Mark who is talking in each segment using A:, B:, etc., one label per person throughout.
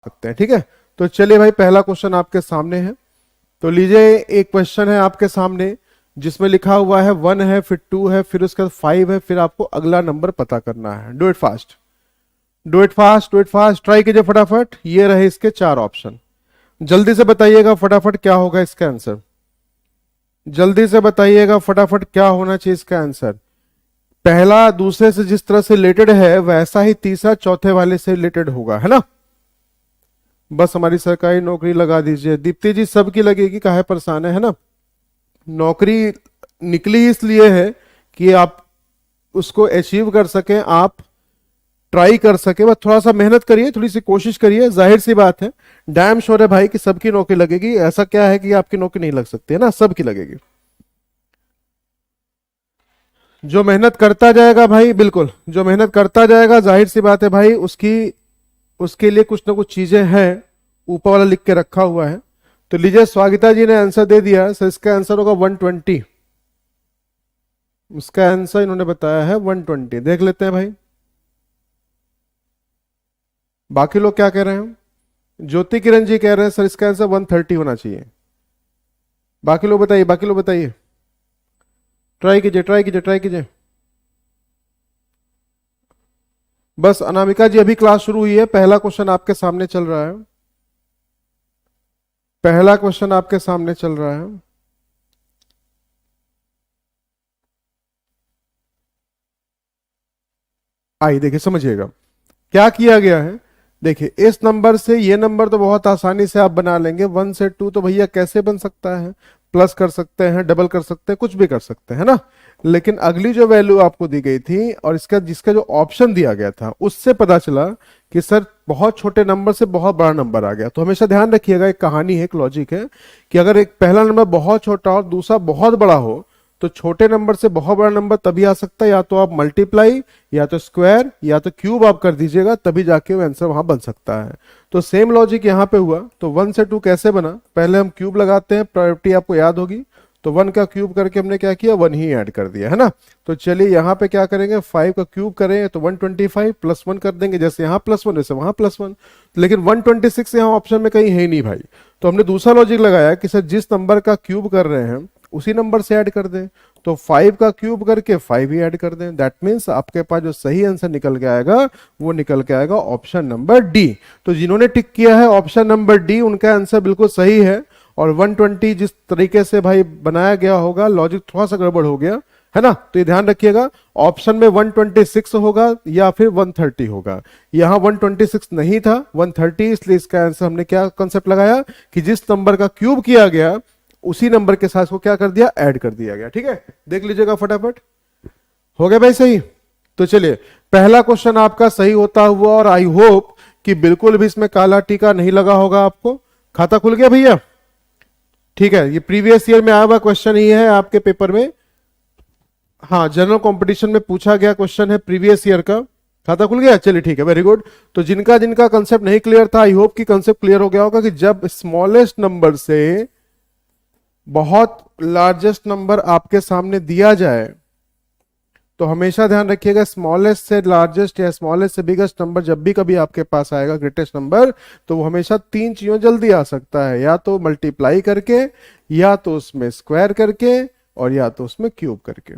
A: सकते हैं। ठीक है, तो चलिए भाई पहला क्वेश्चन आपके सामने है। तो लीजिए एक क्वेश्चन है आपके सामने जिसमें लिखा हुआ है 1 है, फिर 2 है, फिर उसके बाद 5 है, फिर आपको अगला नंबर पता करना है। Do it fast, do it fast, do it fast, try कीजिए फटाफट। ये रहे इसके 4 ऑप्शन, जल्दी से बताइएगा फटाफट क्या होगा इसका आंसर। जल्दी से बताइएगा फटाफट क्या होना चाहिए इसका आंसर। पहला दूसरे से जिस तरह से रिलेटेड है वैसा ही तीसरा चौथे वाले से रिलेटेड होगा, है ना। बस हमारी सरकारी नौकरी लगा दीजिए। दीप्ति जी सबकी लगेगी, काहे परेशान है ना। नौकरी निकली इसलिए है कि आप उसको अचीव कर सकें, आप ट्राई कर सके। बस थोड़ा सा मेहनत करिए, थोड़ी सी कोशिश करिए। जाहिर सी बात है, डैम श्योर है भाई कि सबकी नौकरी लगेगी। ऐसा क्या है कि आपकी नौकरी नहीं लग सकती है ना, सबकी लगेगी। जो मेहनत करता जाएगा भाई, बिल्कुल जो मेहनत करता जाएगा, जाहिर सी बात है भाई उसकी उसके लिए कुछ ना कुछ चीजें हैं, ऊपर वाला लिख के रखा हुआ है। तो लीजिए स्वागता जी ने आंसर दे दिया। सर इसका आंसर होगा 120। इसका आंसर इन्होंने बताया है 120। देख लेते हैं भाई बाकी लोग क्या कह रहे हैं। ज्योति किरण जी कह रहे हैं सर इसका आंसर 130 होना चाहिए। बाकी लोग बताइए, बाकी लोग बताइए। ट्राई कीजिए, ट्राई कीजिए, ट्राई कीजिए। बस अनामिका जी अभी क्लास शुरू हुई है, पहला क्वेश्चन आपके सामने चल रहा है। पहला क्वेश्चन आपके सामने चल रहा है। आइए देखिए, समझिएगा क्या किया गया है। देखिए इस नंबर से ये नंबर तो बहुत आसानी से आप बना लेंगे। 1 से 2 तो भैया कैसे बन सकता है, प्लस कर सकते हैं, डबल कर सकते हैं, कुछ भी कर सकते हैं ना। लेकिन अगली जो वैल्यू आपको दी गई थी और इसका जिसका जो ऑप्शन दिया गया था उससे पता चला कि सर बहुत छोटे नंबर से बहुत बड़ा नंबर आ गया। तो हमेशा ध्यान रखिएगा, एक कहानी है, एक लॉजिक है कि अगर एक पहला नंबर बहुत छोटा और दूसरा बहुत बड़ा हो तो छोटे नंबर से बहुत बड़ा नंबर तभी आ सकता है, या तो आप मल्टीप्लाई या तो स्क्वायर या तो क्यूब आप कर दीजिएगा, तभी जाके वो आंसर वहां बन सकता है। तो सेम लॉजिक यहां पे हुआ। तो 1 से 2 कैसे बना, पहले हम क्यूब लगाते हैं, प्रायोरिटी आपको याद होगी। तो 1 का क्यूब करके हमने क्या किया, 1 ही ऐड कर दिया, है ना। तो चलिए यहाँ पे क्या करेंगे, 5 का क्यूब करें तो 125 प्लस 1 कर देंगे, जैसे यहाँ +1 वैसे वहां +1। लेकिन 126 यहाँ ऑप्शन में कहीं है ही नहीं भाई। तो हमने दूसरा लॉजिक लगाया कि सर जिस नंबर का क्यूब कर रहे हैं उसी नंबर से ऐड कर दें। तो 5 का क्यूब करके 5 ही ऐड कर दें। दैट मीन्स आपके पास जो सही आंसर निकल के आएगा वो निकल के आएगा ऑप्शन नंबर डी। तो जिन्होंने टिक किया है ऑप्शन नंबर डी, उनका आंसर बिल्कुल सही है। और 120 जिस तरीके से भाई बनाया गया होगा, लॉजिक थोड़ा सा गड़बड़ हो गया है ना। तो ये ध्यान रखिएगा, ऑप्शन में 126 होगा या फिर 130 होगा। यहां 126 नहीं था, 130, इसलिए इसका आंसर हमने क्या कंसेप्ट लगाया कि जिस नंबर का क्यूब किया गया उसी नंबर के साथ को क्या कर दिया, ऐड कर दिया गया। ठीक है, देख लीजिएगा फटाफट। हो गया भाई सही। तो चलिए पहला क्वेश्चन आपका सही होता हुआ, और आई होप कि बिल्कुल भी इसमें काला टीका नहीं लगा होगा आपको। खाता खुल गया भैया, ठीक है। ये प्रीवियस ईयर में आया हुआ क्वेश्चन ही है आपके पेपर में। हाँ, जनरल कंपटीशन में पूछा गया क्वेश्चन है प्रीवियस ईयर का। खाता खुल गया, चलिए ठीक है, वेरी गुड। तो जिनका जिनका कंसेप्ट नहीं क्लियर था, आई होप कि कंसेप्ट क्लियर हो गया होगा कि जब स्मॉलेस्ट नंबर से बहुत लार्जेस्ट नंबर आपके सामने दिया जाए तो हमेशा ध्यान रखिएगा स्मॉलेस्ट से लार्जेस्ट या स्मॉलेस्ट से बिगेस्ट नंबर जब भी कभी आपके पास आएगा, ग्रेटेस्ट नंबर, तो वो हमेशा 3 चीजों जल्दी आ सकता है, या तो मल्टीप्लाई करके, या तो उसमें स्क्वायर करके, और या तो उसमें क्यूब करके।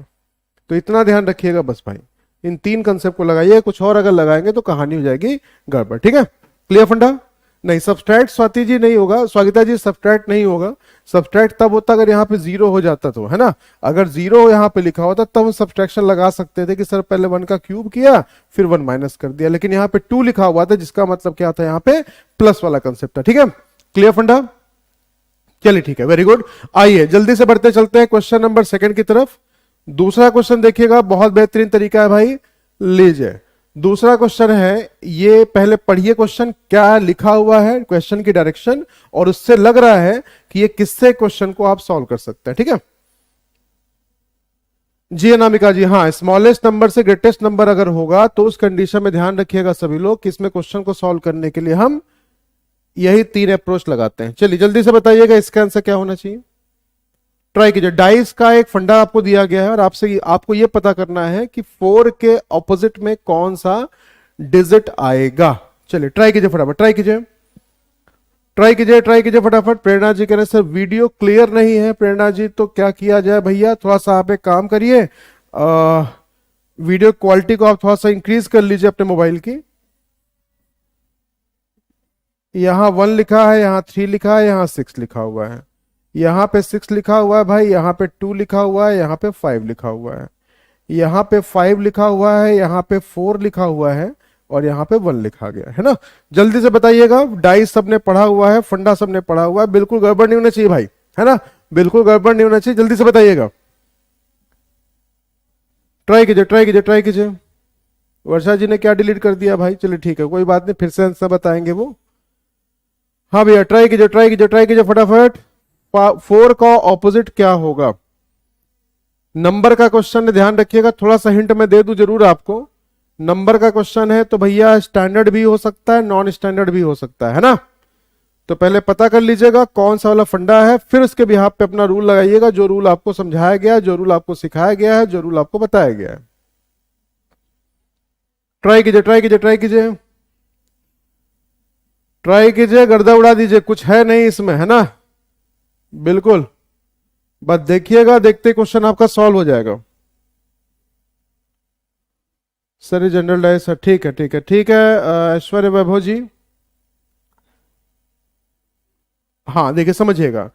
A: तो इतना ध्यान रखिएगा बस भाई, इन 3 कंसेप्ट को लगाइए। कुछ और अगर लगाएंगे तो कहानी हो जाएगी गड़बड़। ठीक है, क्लियर फंडा। नहीं सब्सट्रैक्ट स्वाति जी नहीं होगा, स्वागता जी सब्सट्रैक्ट नहीं होगा। सब्सट्रैक्ट तब होता अगर यहाँ पे 0 हो जाता तो, है ना। अगर 0 यहाँ पे लिखा होता तब हम सब्सट्रैक्शन लगा सकते थे कि सर पहले 1 का क्यूब किया फिर 1 माइनस कर दिया। लेकिन यहाँ पे 2 लिखा हुआ था, जिसका मतलब क्या था, यहाँ पे प्लस वाला कंसेप्ट था। ठीक है, क्लियर फंडा। चलिए ठीक है, वेरी गुड। आइए जल्दी से बढ़ते चलते हैं क्वेश्चन नंबर 2 की तरफ। दूसरा क्वेश्चन देखिएगा, बहुत बेहतरीन तरीका है भाई। लीजिए दूसरा क्वेश्चन है, ये पहले पढ़िए क्वेश्चन क्या लिखा हुआ है, क्वेश्चन की डायरेक्शन, और उससे लग रहा है कि ये किससे क्वेश्चन को आप सॉल्व कर सकते हैं। ठीक है जी अनामिका जी, हाँ स्मॉलेस्ट नंबर से ग्रेटेस्ट नंबर अगर होगा तो उस कंडीशन में ध्यान रखिएगा सभी लोग कि इसमें क्वेश्चन को सॉल्व करने के लिए हम यही 3 अप्रोच लगाते हैं। चलिए जल्दी से बताइएगा इसका आंसर क्या होना चाहिए। ट्राई कीजिए। डाइस का एक फंडा आपको दिया गया है और आपसे आपको यह पता करना है कि 4 के ऑपोजिट में कौन सा डिजिट आएगा। चलिए ट्राई कीजिए फटाफट, ट्राई कीजिए। ट्राई कीजिए फटाफट। प्रेरणा जी कह रहे सर वीडियो क्लियर नहीं है। प्रेरणा जी तो क्या किया जाए भैया, थोड़ा सा आप एक काम करिए, वीडियो क्वालिटी को आप थोड़ा सा इंक्रीज कर लीजिए अपने मोबाइल की। यहां 1 लिखा है, यहां 3 लिखा है, यहां 6 लिखा हुआ है, यहां पे 6 लिखा हुआ है भाई, यहां पे 2 लिखा हुआ है, यहां पे 5 लिखा हुआ है, यहां पे 5 लिखा हुआ है, यहां पे 4 लिखा हुआ है, और यहां पे 1 लिखा गया है ना। जल्दी से बताइएगा, डाइस सबने पढ़ा हुआ है, फंडा सबने पढ़ा हुआ है, बिल्कुल गड़बड़ नहीं होना चाहिए भाई, है ना, बिल्कुल गड़बड़ नहीं होना चाहिए। जल्दी से बताइएगा, ट्राई कीजिए ट्राई कीजिए ट्राई कीजिए। वर्षा जी ने क्या डिलीट कर दिया भाई, चलिए ठीक है कोई बात नहीं, फिर से आंसर बताएंगे वो। हाँ भैया ट्राई कीजिए ट्राई कीजिए ट्राई कीजिए फटाफट। 4 का ऑपोजिट क्या होगा? नंबर का क्वेश्चन है, ध्यान रखिएगा, थोड़ा सा हिंट मैं दे दूं जरूर आपको। नंबर का क्वेश्चन है तो भैया स्टैंडर्ड भी हो सकता है, नॉन स्टैंडर्ड भी हो सकता है ना। तो पहले पता कर लीजिएगा कौन सा वाला फंडा है, फिर उसके बिहाफ पे अपना रूल लगाइएगा, जो रूल आपको समझाया गया है, जो रूल आपको सिखाया गया है, जो रूल आपको बताया गया है। ट्राई कीजिए ट्राई कीजिए ट्राई कीजिए ट्राई कीजिए, गर्दा उड़ा दीजिए, कुछ है नहीं इसमें, है ना, बिल्कुल। बस देखिएगा, देखते क्वेश्चन आपका सॉल्व हो जाएगा। सर जनरल डाइस सर, ठीक है ठीक है ठीक है। ऐश्वर्य वैभव जी, हाँ देखिए समझिएगा,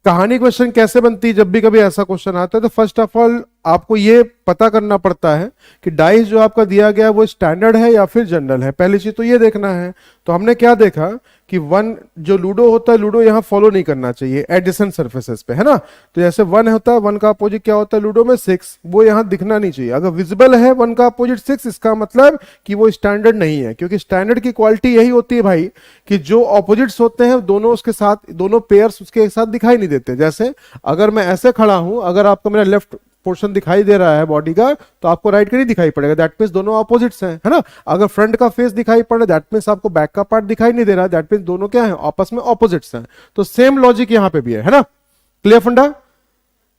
A: कहानी क्वेश्चन कैसे बनती है। जब भी कभी ऐसा क्वेश्चन आता है तो फर्स्ट ऑफ ऑल आपको ये पता करना पड़ता है कि डाइस जो आपका दिया गया है वो स्टैंडर्ड है या फिर जनरल है, पहली चीज तो ये देखना है। तो हमने क्या देखा कि 1 जो लूडो होता है, लूडो यहाँ फॉलो नहीं करना चाहिए एडजेसेंट सरफेसेस पे, है ना। तो जैसे 1 होता है, 1 का अपोजिट क्या होता है लूडो में? 6, वो यहाँ दिखना नहीं चाहिए। अगर विजिबल है 1 का अपोजिट 6, इसका मतलब कि वो स्टैंडर्ड नहीं है, क्योंकि स्टैंडर्ड की क्वालिटी यही होती है भाई कि जो ऑपोजिट्स होते हैं दोनों उसके साथ, दोनों पेयर्स उसके साथ दिखाई नहीं देते। जैसे अगर मैं ऐसे खड़ा हूं, अगर आपको मेरा लेफ्ट पोर्शन दिखाई दे रहा है बॉडी का, तो आपको राइट का नहीं दिखाई पड़ेगा, दैट मींस दोनों ऑपोजिट्स हैं, है ना। अगर फ्रंट का फेस दिखाई पड़ रहा है, दैट मींस आपको बैक का पार्ट दिखाई नहीं दे रहा है, दैट मींस दोनों क्या है, आपस में ऑपोजिट्स हैं। तो सेम लॉजिक यहां पे भी है ना। क्लियर फंडा?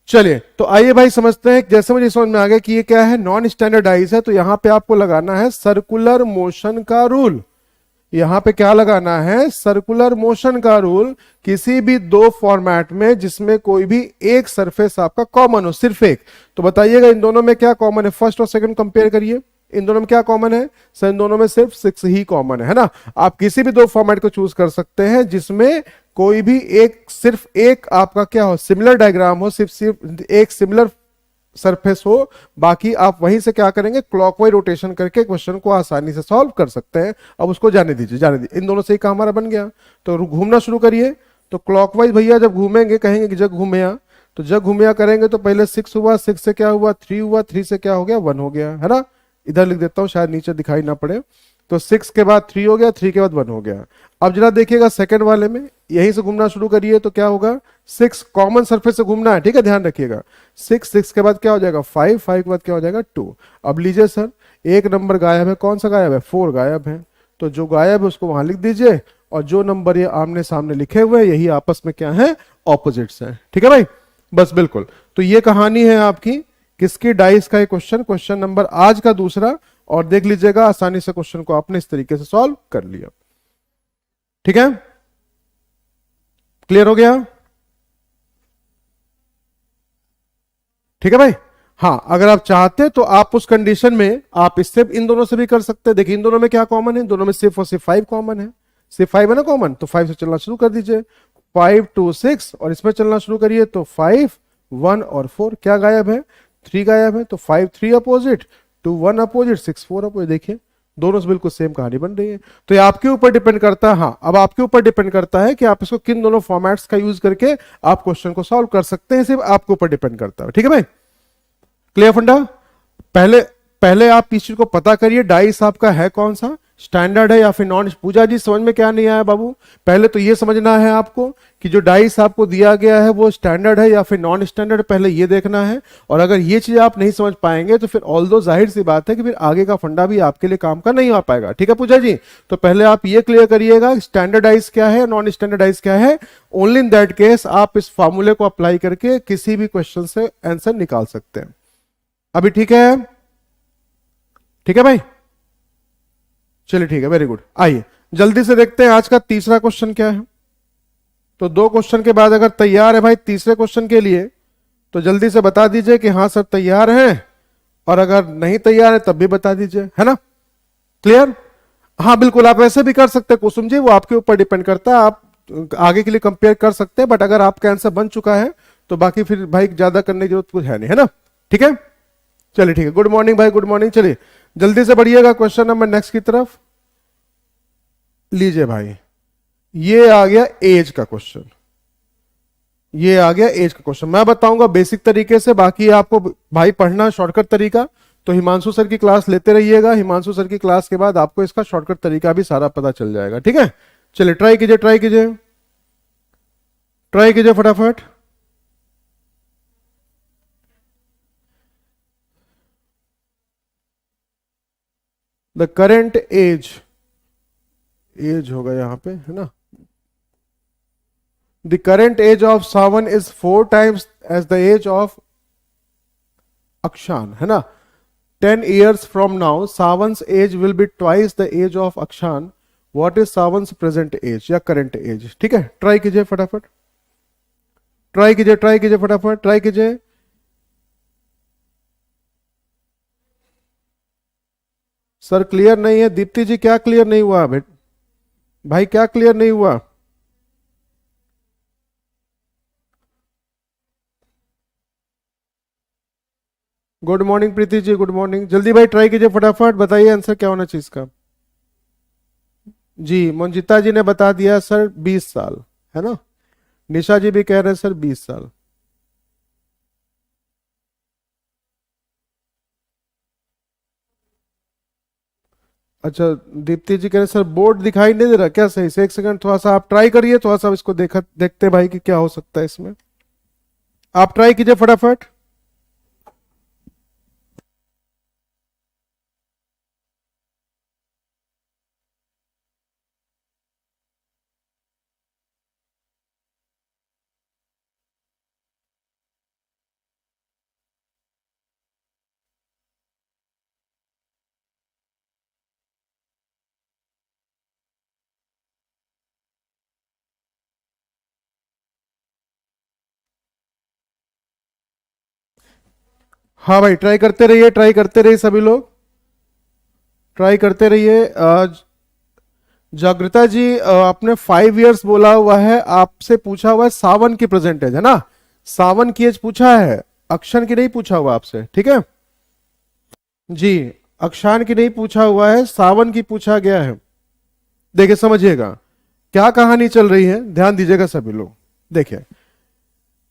A: चलिए तो आइए भाई समझते हैं। जैसे मुझे समझ में आ गया कि ये क्या है, नॉन स्टैंडर्डाइज है, तो यहां पे आपको लगाना है सर्कुलर मोशन का रूल। यहां पे क्या लगाना है? सर्कुलर मोशन का रूल। किसी भी दो फॉर्मेट में जिसमें कोई भी एक सरफेस आपका कॉमन हो, सिर्फ एक, तो बताइएगा इन दोनों में क्या कॉमन है? फर्स्ट और सेकंड कंपेयर करिए, इन दोनों में क्या कॉमन है? सर इन दोनों में सिर्फ 6 ही कॉमन है ना। आप किसी भी दो फॉर्मेट को चूज कर सकते हैं जिसमें कोई भी एक, सिर्फ एक आपका क्या हो, सिमिलर डायग्राम हो, सिर्फ एक सिमिलर सरफेस हो। बाकी आप वहीं से क्या करेंगे, क्लॉकवाइज रोटेशन करके क्वेश्चन को आसानी से सॉल्व कर सकते हैं। अब उसको जाने दीजिए जाने दीजिए, इन दोनों से ही काम हमारा बन गया। तो घूमना शुरू करिए। तो क्लॉकवाइज भैया जब घूमेंगे, कहेंगे कि जग घूमया, तो जग घूमया करेंगे तो पहले 6 हुआ, 6 से क्या हुआ, 3 हुआ, 3 से क्या हो गया, 1 हो गया, है ना। इधर लिख देता हूं शायद नीचे दिखाई ना पड़े। तो 6 के बाद 3 हो गया, 3 के बाद 1 हो गया। अब जरा देखिएगा सेकंड वाले में, यहीं से घूमना शुरू करिए तो क्या होगा, 6 कॉमन सरफेस से घूमना है, ठीक है, ध्यान रखिएगा। 6 के बाद क्या हो जाएगा, 5 के बाद क्या हो जाएगा, 2। अब लीजिए सर, एक नंबर गायब है, कौन सा गायब है, 4 गायब है। तो जो गायब है उसको वहां लिख दीजिए, और जो नंबर ये आमने सामने लिखे हुए हैं यही आपस में क्या है, ऑपोजिट्स हैं, ठीक है भाई, बस बिल्कुल। तो ये कहानी है आपकी किसकी, डाइस का क्वेश्चन, क्वेश्चन नंबर आज का दूसरा। और देख लीजिएगा आसानी से क्वेश्चन को आपने इस तरीके से सॉल्व कर लिया, ठीक है, क्लियर हो गया, ठीक है भाई। हाँ अगर आप चाहते तो आप उस कंडीशन में आप इससे इन दोनों से भी कर सकते हैं। देखिए इन दोनों में क्या कॉमन है, इन दोनों में सिर्फ और सिर्फ 5 कॉमन है, सिर्फ 5 है ना कॉमन, तो 5 से चलना शुरू कर दीजिए। 5 2 6 और इसमें चलना शुरू करिए तो 5 1 और 4 क्या गायब है, 3 गायब है। तो 5 3 अपोजिट, 2 1 अपोजिट, 6 4 अपोजिट। देखिए दोनों से बिल्कुल सेम कहानी बन रही है। तो ये आपके ऊपर डिपेंड करता है, हाँ अब आपके ऊपर डिपेंड करता है कि आप इसको किन दोनों फॉर्मेट्स का यूज करके आप क्वेश्चन को सॉल्व कर सकते हैं, सिर्फ आपके ऊपर डिपेंड करता है, ठीक है भाई, क्लियर फंडा। पहले पहले आप इस चीज को पता करिए डाइस आपका है कौन सा, स्टैंडर्ड है या फिर नॉन। पूजा जी समझ में क्या नहीं आया बाबू, पहले तो ये समझना है आपको कि जो डाइस आपको दिया गया है वो स्टैंडर्ड है या फिर नॉन स्टैंडर्ड, पहले ये देखना है। और अगर ये चीज आप नहीं समझ पाएंगे तो फिर ऑल दो जाहिर सी बात है कि फिर आगे का फंडा भी आपके लिए काम का नहीं आ पाएगा, ठीक है पूजा जी। तो पहले आप ये क्लियर करिएगा स्टैंडर्डाइज क्या है, नॉन स्टैंडर्डाइज क्या है। ओनली इन दैट केस आप इस फॉर्मूले को अप्लाई करके किसी भी क्वेश्चन से आंसर निकाल सकते हैं। अभी ठीक है, ठीक है भाई, चलिए ठीक है, वेरी गुड। आइए जल्दी से देखते हैं आज का तीसरा क्वेश्चन क्या है। तो 2 क्वेश्चन के बाद अगर तैयार है भाई तीसरे क्वेश्चन के लिए तो जल्दी से बता दीजिए कि हाँ सर तैयार है, और अगर नहीं तैयार है तब भी बता दीजिए, है ना। क्लियर? हाँ बिल्कुल, आप ऐसे भी कर सकते हैं कुसुम जी, वो आपके ऊपर डिपेंड करता है, आप आगे के लिए कंपेयर कर सकते हैं, बट अगर आपका आंसर बन चुका है तो बाकी फिर भाई ज्यादा करने की जरूरत कुछ है नहीं, है ना। ठीक है, चलिए ठीक है, गुड मॉर्निंग भाई, गुड मॉर्निंग। चलिए जल्दी से बढ़िएगा क्वेश्चन नंबर नेक्स्ट की तरफ। लीजिए भाई, ये आ गया एज का क्वेश्चन, ये आ गया एज का क्वेश्चन। मैं बताऊंगा बेसिक तरीके से, बाकी आपको भाई पढ़ना शॉर्टकट तरीका, तो हिमांशु सर की क्लास लेते रहिएगा। हिमांशु सर की क्लास के बाद आपको इसका शॉर्टकट तरीका भी सारा पता चल जाएगा। ठीक है, चलिए ट्राई कीजिए, ट्राई कीजिए, ट्राई कीजिए फटाफट। द करेंट एज, एज होगा यहां पे, है ना। The current age of Sawan is 4 times age the age of Akshan, है ना। 10 years from now Sawan's age will be twice the age of Akshan. What is Sawan's present age या करेंट एज? ठीक है, ट्राई कीजिए फटाफट, ट्राई कीजिए, ट्राई कीजिए फटाफट, ट्राई कीजिए। सर क्लियर नहीं है, दीप्ति जी क्या क्लियर नहीं हुआ भाई, क्या क्लियर नहीं हुआ? Good morning Preeti ji, good morning. जल्दी भाई ट्राई कीजिए फटाफट, बताइए आंसर क्या होना चाहिए इसका। जी मंजिता जी ने बता दिया सर 20 साल, है ना। निशा जी भी कह रहे हैं सर 20 साल। अच्छा, दीप्ति जी कह रहे हैं सर बोर्ड दिखाई नहीं दे रहा क्या सही से? एक सेकंड, थोड़ा सा आप ट्राई करिए, थोड़ा सा इसको देखते भाई कि क्या हो सकता है इसमें। आप ट्राई कीजिए फटाफट। हाँ भाई ट्राई करते रहिए, ट्राई करते रहिए सभी लोग, ट्राई करते रहिए। जागृता जी आपने 5 इयर्स बोला हुआ है, आपसे पूछा हुआ है सावन की प्रेजेंटेज, है ना। सावन की एज पूछा है, अक्षन की नहीं पूछा हुआ आपसे, ठीक है जी। अक्षान की नहीं पूछा हुआ है, सावन की पूछा गया है। देखिए समझिएगा क्या कहानी चल रही है, ध्यान दीजिएगा सभी लोग। देखिए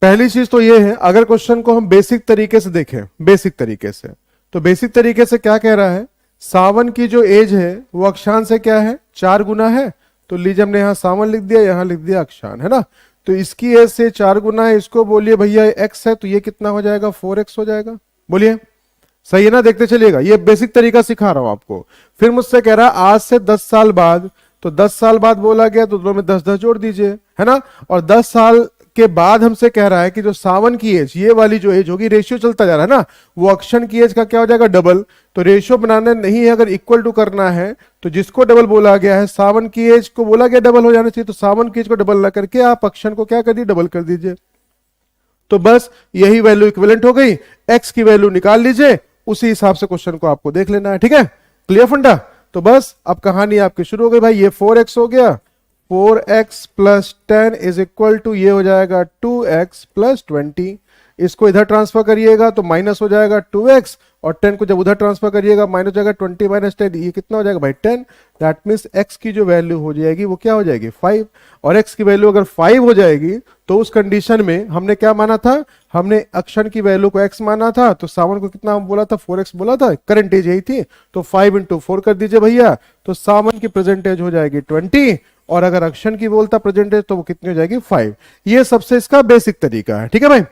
A: पहली चीज तो ये है, अगर क्वेश्चन को हम बेसिक तरीके से देखें, बेसिक तरीके से, तो बेसिक तरीके से क्या कह रहा है, सावन की जो एज है वो अक्षान से क्या है, 4 गुना है। तो लीजिए हमने यहां सावन लिख दिया, यहां लिख दिया अक्षान, है ना। तो इसकी एज से 4 गुना है, इसको बोलिए भैया एक्स है, तो ये कितना हो जाएगा, 4x हो जाएगा। बोलिए सही है ना, देखते चलिएगा, ये बेसिक तरीका सिखा रहा हूं आपको। फिर मुझसे कह रहा है आज से 10 साल बाद, तो 10 साल बाद बोला गया तो दोनों में 10-10 जोड़ दीजिए, है ना। और 10 साल के बाद हमसे कह रहा है कि जो सावन की एज, ये वाली जो एज होगी, रेशियो चलता जा रहा है ना, वो अक्षन की एज का क्या हो जाएगा, डबल। तो रेशियो बनाना नहीं है, अगर इक्वल टू करना है तो जिसको डबल बोला गया है, सावन की एज को बोला गया डबल हो जाना चाहिए, तो सावन की एज को डबल ना करके आप अक्षन को क्या कर दिए, डबल कर दीजिए। तो बस यही वैल्यू इक्विवेलेंट हो गई, एक्स की वैल्यू निकाल लीजिए, उसी हिसाब से क्वेश्चन को आपको देख लेना है, ठीक है। क्लियर फंडा? तो बस अब कहानी आपकी शुरू हो गई भाई। ये 4x हो गया, 4x plus 10 is equal to, ये हो जाएगा 2x प्लस 20। इसको इधर ट्रांसफर करिएगा तो माइनस हो जाएगा 2x, और 10 को जब उधर ट्रांसफर करिएगा माइनस हो जाएगा 20 माइनस 10, ये कितना हो जाएगा भाई 10। दैट मीन्स x की जो वैल्यू हो जाएगी वो क्या हो जाएगी 5। और x की वैल्यू अगर 5 हो जाएगी तो उस कंडीशन में हमने क्या माना था, हमने अक्षर की वैल्यू को x माना था, तो सावन को कितना बोला था, 4x बोला था, करंट एज यही थी, तो 5 इंटू 4 कर दीजिए भैया, तो सावन की प्रेजेंटेज हो जाएगी 20, और अगर अक्षर की बोलता प्रेजेंटेज तो वो कितनी हो जाएगी 5। ये सबसे इसका बेसिक तरीका है, ठीक है भाई,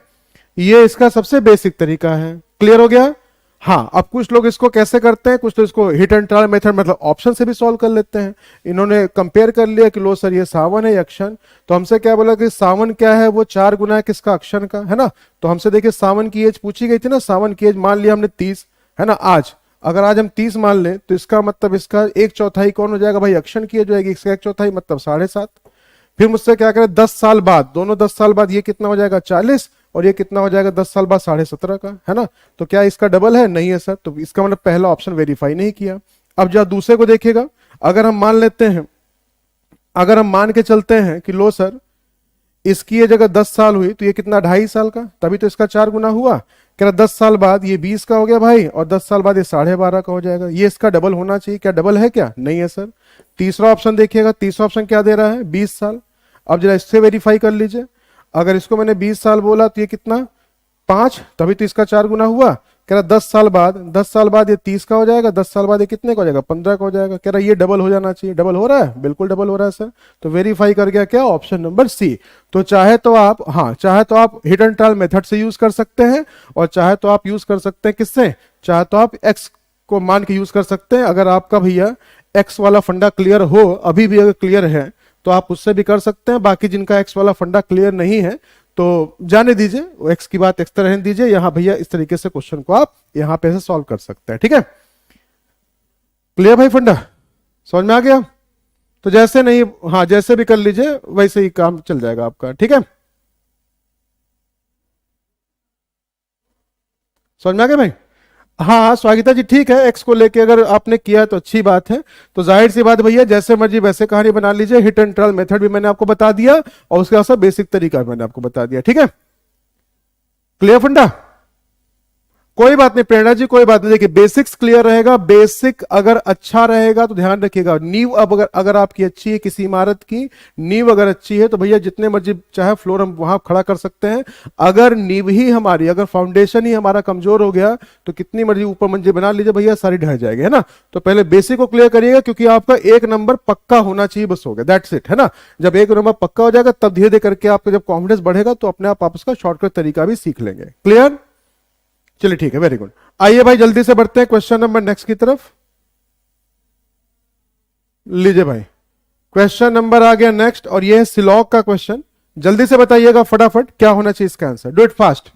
A: ये इसका सबसे बेसिक तरीका है। क्लियर हो गया? हाँ, अब कुछ लोग इसको कैसे करते हैं, कुछ तो इसको हिट एंड ट्रायल मेथड मतलब ऑप्शन से भी सॉल्व कर लेते हैं। इन्होंने कंपेयर कर लिया कि लो सर ये सावन है या अक्षन, तो हमसे क्या बोला कि सावन क्या है, वो 4 गुना है किसका, अक्षन का, है ना। तो हमसे देखिए सावन की एज पूछी गई थी ना, सावन की एज मान लिया हमने 30, है ना। आज अगर आज हम 30 मान ले तो इसका मतलब इसका 1/4 कौन हो जाएगा भाई, अक्षन की एज हो जाएगी, इसका 1/4 मतलब 7.5। फिर मुझसे क्या करें 10 साल बाद, दोनों 10 साल बाद, ये कितना हो जाएगा 40 और ये कितना हो जाएगा 10 साल बाद 17.5 का, है ना। तो क्या इसका डबल है? नहीं है सर। तो इसका मतलब पहला ऑप्शन वेरीफाई नहीं किया। अब जब दूसरे को देखेगा, अगर हम मान लेते हैं, अगर हम मान के चलते हैं कि लो सर इसकी ये जगह 10 साल हुई तो ये कितना 2.5 साल का, तभी तो इसका 4 गुना हुआ। कह रहा 10 साल बाद ये 20 का हो गया भाई, और 10 साल बाद ये 12.5 का हो जाएगा। ये इसका डबल होना चाहिए। क्या डबल है क्या? नहीं है सर। तीसरा ऑप्शन देखिएगा, तीसरा ऑप्शन क्या दे रहा है? 20 साल। अब जरा इससे वेरीफाई कर लीजिए। अगर इसको मैंने 20 साल बोला तो ये कितना 5, तभी तो इसका 4 गुना हुआ। कह रहा 10 साल बाद, 10 साल बाद ये 30 का हो जाएगा, 10 साल बाद ये कितने का हो जाएगा? 15 का हो जाएगा। कह रहा ये डबल हो जाना चाहिए। डबल हो रहा है? बिल्कुल डबल हो रहा है सर। तो वेरीफाई कर गया क्या? Option number C. तो चाहे तो आप, हाँ चाहे तो आप हिट एंड ट्रायल मेथड से यूज कर सकते हैं, और चाहे तो आप यूज कर सकते हैं किससे? चाहे तो आप एक्स को मान के यूज कर सकते हैं। अगर आपका भैया एक्स वाला फंडा क्लियर हो, अभी भी अगर क्लियर है तो आप उससे भी कर सकते हैं। बाकी जिनका एक्स वाला फंडा क्लियर नहीं है तो जाने दीजिए, एक्स की बात एक्स तरह रहने दीजिए। यहां भैया इस तरीके से क्वेश्चन को आप यहां पे से सॉल्व कर सकते हैं। ठीक है, क्लियर भाई? फंडा समझ में आ गया? तो जैसे नहीं, हाँ जैसे भी कर लीजिए वैसे ही काम चल जाएगा आपका। ठीक है, समझ में आ गया भाई? हाँ हाँ स्वागता जी ठीक है, एक्स को लेके अगर आपने किया तो अच्छी बात है। तो जाहिर सी बात भैया जैसे मर्जी वैसे कहानी बना लीजिए। हिट एंड ट्रायल मेथड भी मैंने आपको बता दिया, और उसके बाद बेसिक तरीका भी मैंने आपको बता दिया। ठीक है, क्लियर फंडा? कोई बात नहीं प्रेरणा जी, कोई बात नहीं। देखिए बेसिक्स क्लियर रहेगा, बेसिक अगर अच्छा रहेगा तो ध्यान रखिएगा, नींव अब अगर आपकी अच्छी है, किसी इमारत की नींव अगर अच्छी है तो भैया जितने मर्जी चाहे फ्लोर हम वहां खड़ा कर सकते हैं। अगर नींव ही हमारी, अगर फाउंडेशन ही हमारा कमजोर हो गया तो कितनी मर्जी ऊपर मंजिल बना लीजिए भैया, सारी ढह जाएगी, है ना। तो पहले बेसिक को क्लियर करिएगा, क्योंकि आपका 1 नंबर पक्का होना चाहिए, बस हो गया, दैट्स इट, है ना। जब 1 नंबर पक्का हो जाएगा तब धीरे धीरे करके आपका जब कॉन्फिडेंस बढ़ेगा तो अपने आप उसका शॉर्टकट तरीका भी सीख लेंगे। क्लियर? चलिए ठीक है, वेरी गुड। आइए भाई जल्दी से बढ़ते हैं क्वेश्चन नंबर नेक्स्ट की तरफ। लीजिए भाई क्वेश्चन नंबर आ गया नेक्स्ट, और ये है सिलॉग का क्वेश्चन। जल्दी से बताइएगा फटाफट क्या होना चाहिए इसका answer. Do it fast,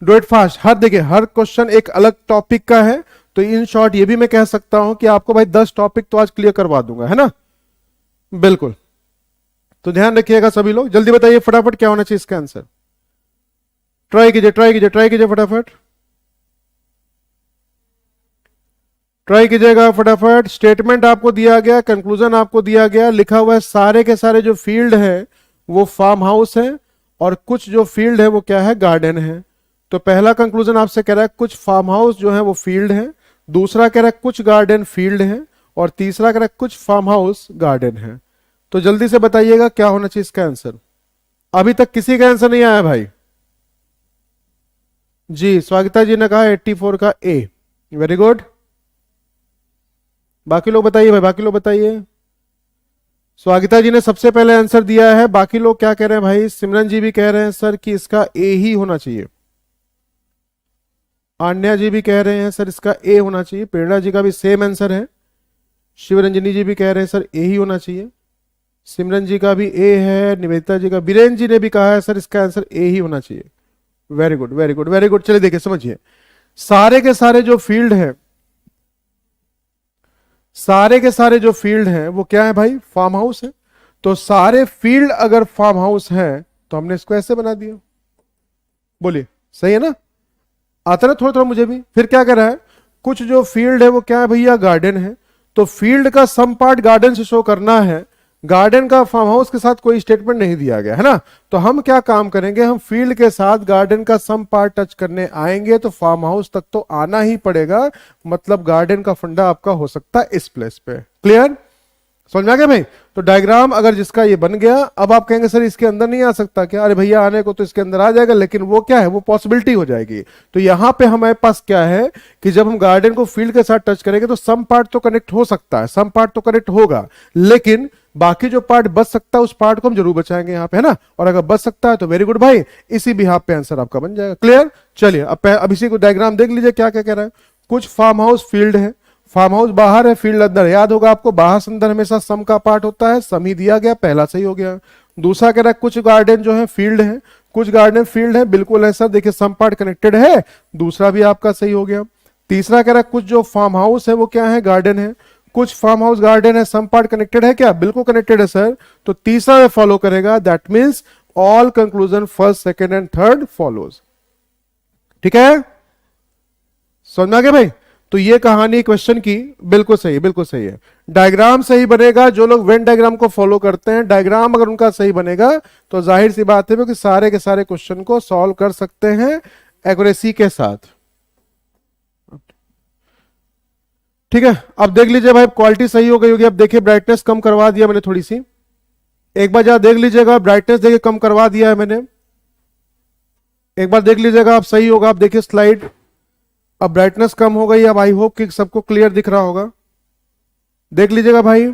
A: do it fast. हर देखिए हर क्वेश्चन एक अलग टॉपिक का है, तो इन शॉर्ट ये भी मैं कह सकता हूं कि आपको भाई 10 टॉपिक तो आज क्लियर करवा दूंगा, है ना। बिल्कुल, तो ध्यान रखिएगा सभी लोग। जल्दी बताइए फटाफट क्या होना चाहिए इसका आंसर। ट्राई कीजिए, ट्राई कीजिए, ट्राई कीजिए फटाफट, ट्राई कीजिएगा फटाफट। स्टेटमेंट आपको दिया गया, कंक्लूजन आपको दिया गया, लिखा हुआ है सारे के सारे जो फील्ड है वो फार्म हाउस है, और कुछ जो फील्ड है वो क्या है? गार्डन है। तो पहला कंक्लूजन आपसे कह रहा है कुछ फार्म हाउस जो है वो फील्ड है, दूसरा कह रहा है कुछ गार्डन फील्ड है, और तीसरा कह रहा है कुछ फार्म हाउस गार्डन है। तो जल्दी से बताइएगा क्या होना चाहिए इसका आंसर। अभी तक किसी का आंसर नहीं आया भाई जी। स्वागता जी ने कहा 84 का ए, वेरी गुड। बाकी लोग बताइए भाई, बाकी लोग बताइए। स्वागता जी ने सबसे पहले आंसर दिया है, बाकी लोग क्या कह रहे हैं भाई? सिमरन जी भी कह रहे हैं सर कि इसका ए ही होना चाहिए। आन्या जी भी कह रहे हैं सर इसका ए होना चाहिए। प्रेरणा जी का भी सेम आंसर है। शिवरंजनी जी भी कह रहे हैं सर ए ही होना चाहिए। सिमरन जी का भी ए है। निवेदिता जी का, बीरेन जी ने भी कहा है सर इसका आंसर ए ही होना चाहिए। Very good, very good, very good. चलिए देखिए समझिए, सारे के सारे जो फील्ड है, सारे के सारे जो फील्ड हैं वो क्या है भाई? फार्म हाउस है। तो सारे फील्ड अगर फार्म हाउस है तो हमने इसको ऐसे बना दिया। बोलिए सही है ना? आता ना थोड़ा थोड़ा मुझे भी। फिर क्या कर रहा है? कुछ जो फील्ड है वो क्या है भैया? गार्डन है। तो फील्ड का सम पार्ट गार्डन से शो करना है, गार्डन का फार्म हाउस के साथ कोई स्टेटमेंट नहीं दिया गया है ना। तो हम क्या काम करेंगे, हम फील्ड के साथ गार्डन का सम पार्ट टच करने आएंगे तो फार्म हाउस तक तो आना ही पड़ेगा। मतलब गार्डन का फंडा आपका हो सकता है इस प्लेस पे। क्लियर? समझ में आ गया भाई? तो डायग्राम अगर जिसका ये बन गया, अब आप कहेंगे सर इसके अंदर नहीं आ सकता क्या? अरे भैया आने को तो इसके अंदर आ जाएगा, लेकिन वो क्या है? वो पॉसिबिलिटी हो जाएगी। तो यहां पे हमारे पास क्या है कि जब हम गार्डन को फील्ड के साथ टच करेंगे तो सम पार्ट तो कनेक्ट हो सकता है, सम पार्ट तो कनेक्ट होगा, लेकिन बाकी जो पार्ट बच सकता है उस पार्ट को हम जरूर बचाएंगे यहाँ पे, है ना। और अगर बच सकता है तो वेरी गुड भाई, इसी भी पे आंसर आपका बन जाएगा। क्लियर? चलिए अब इसी को डायग्राम देख लीजिए क्या क्या कह रहा है। कुछ फार्म हाउस फील्ड है, फार्म हाउस बाहर है, फील्ड अंदर। याद होगा आपको, बाहर से अंदर हमेशा सम का पार्ट होता है, सम ही दिया गया, पहला सही हो गया। दूसरा कह रहा है कुछ गार्डन जो है फील्ड है, कुछ गार्डन फील्ड है, बिल्कुल है सर, देखिए सम पार्ट कनेक्टेड है, दूसरा भी आपका सही हो गया। तीसरा कह रहा है कुछ जो फार्म हाउस है वो क्या है? गार्डन है। कुछ फार्म हाउस गार्डन है, सम पार्ट कनेक्टेड है क्या? बिल्कुल कनेक्टेड है सर। तो तीसरा में फॉलो करेगा, that means all conclusion first second and third follows. ठीक है, समझ में आ गया भाई? तो ये कहानी क्वेश्चन की बिल्कुल सही है, बिल्कुल सही है। डायग्राम सही बनेगा, जो लोग वेन डायग्राम को फॉलो करते हैं, डायग्राम अगर उनका सही बनेगा तो जाहिर सी बात है कि सारे के सारे क्वेश्चन को सॉल्व कर सकते हैं एक्यूरेसी के साथ। ठीक है, अब देख लीजिए भाई, क्वालिटी सही हो गई होगी। अब देखिए ब्राइटनेस कम करवा दिया मैंने थोड़ी सी, एक बार जरा देख लीजिएगा, ब्राइटनेस देखिए कम करवा दिया है मैंने, एक बार देख लीजिएगा, आप सही होगा। आप देखिए स्लाइड, अब ब्राइटनेस कम हो गई। अब आई होप कि सबको क्लियर दिख रहा होगा, देख लीजिएगा भाई,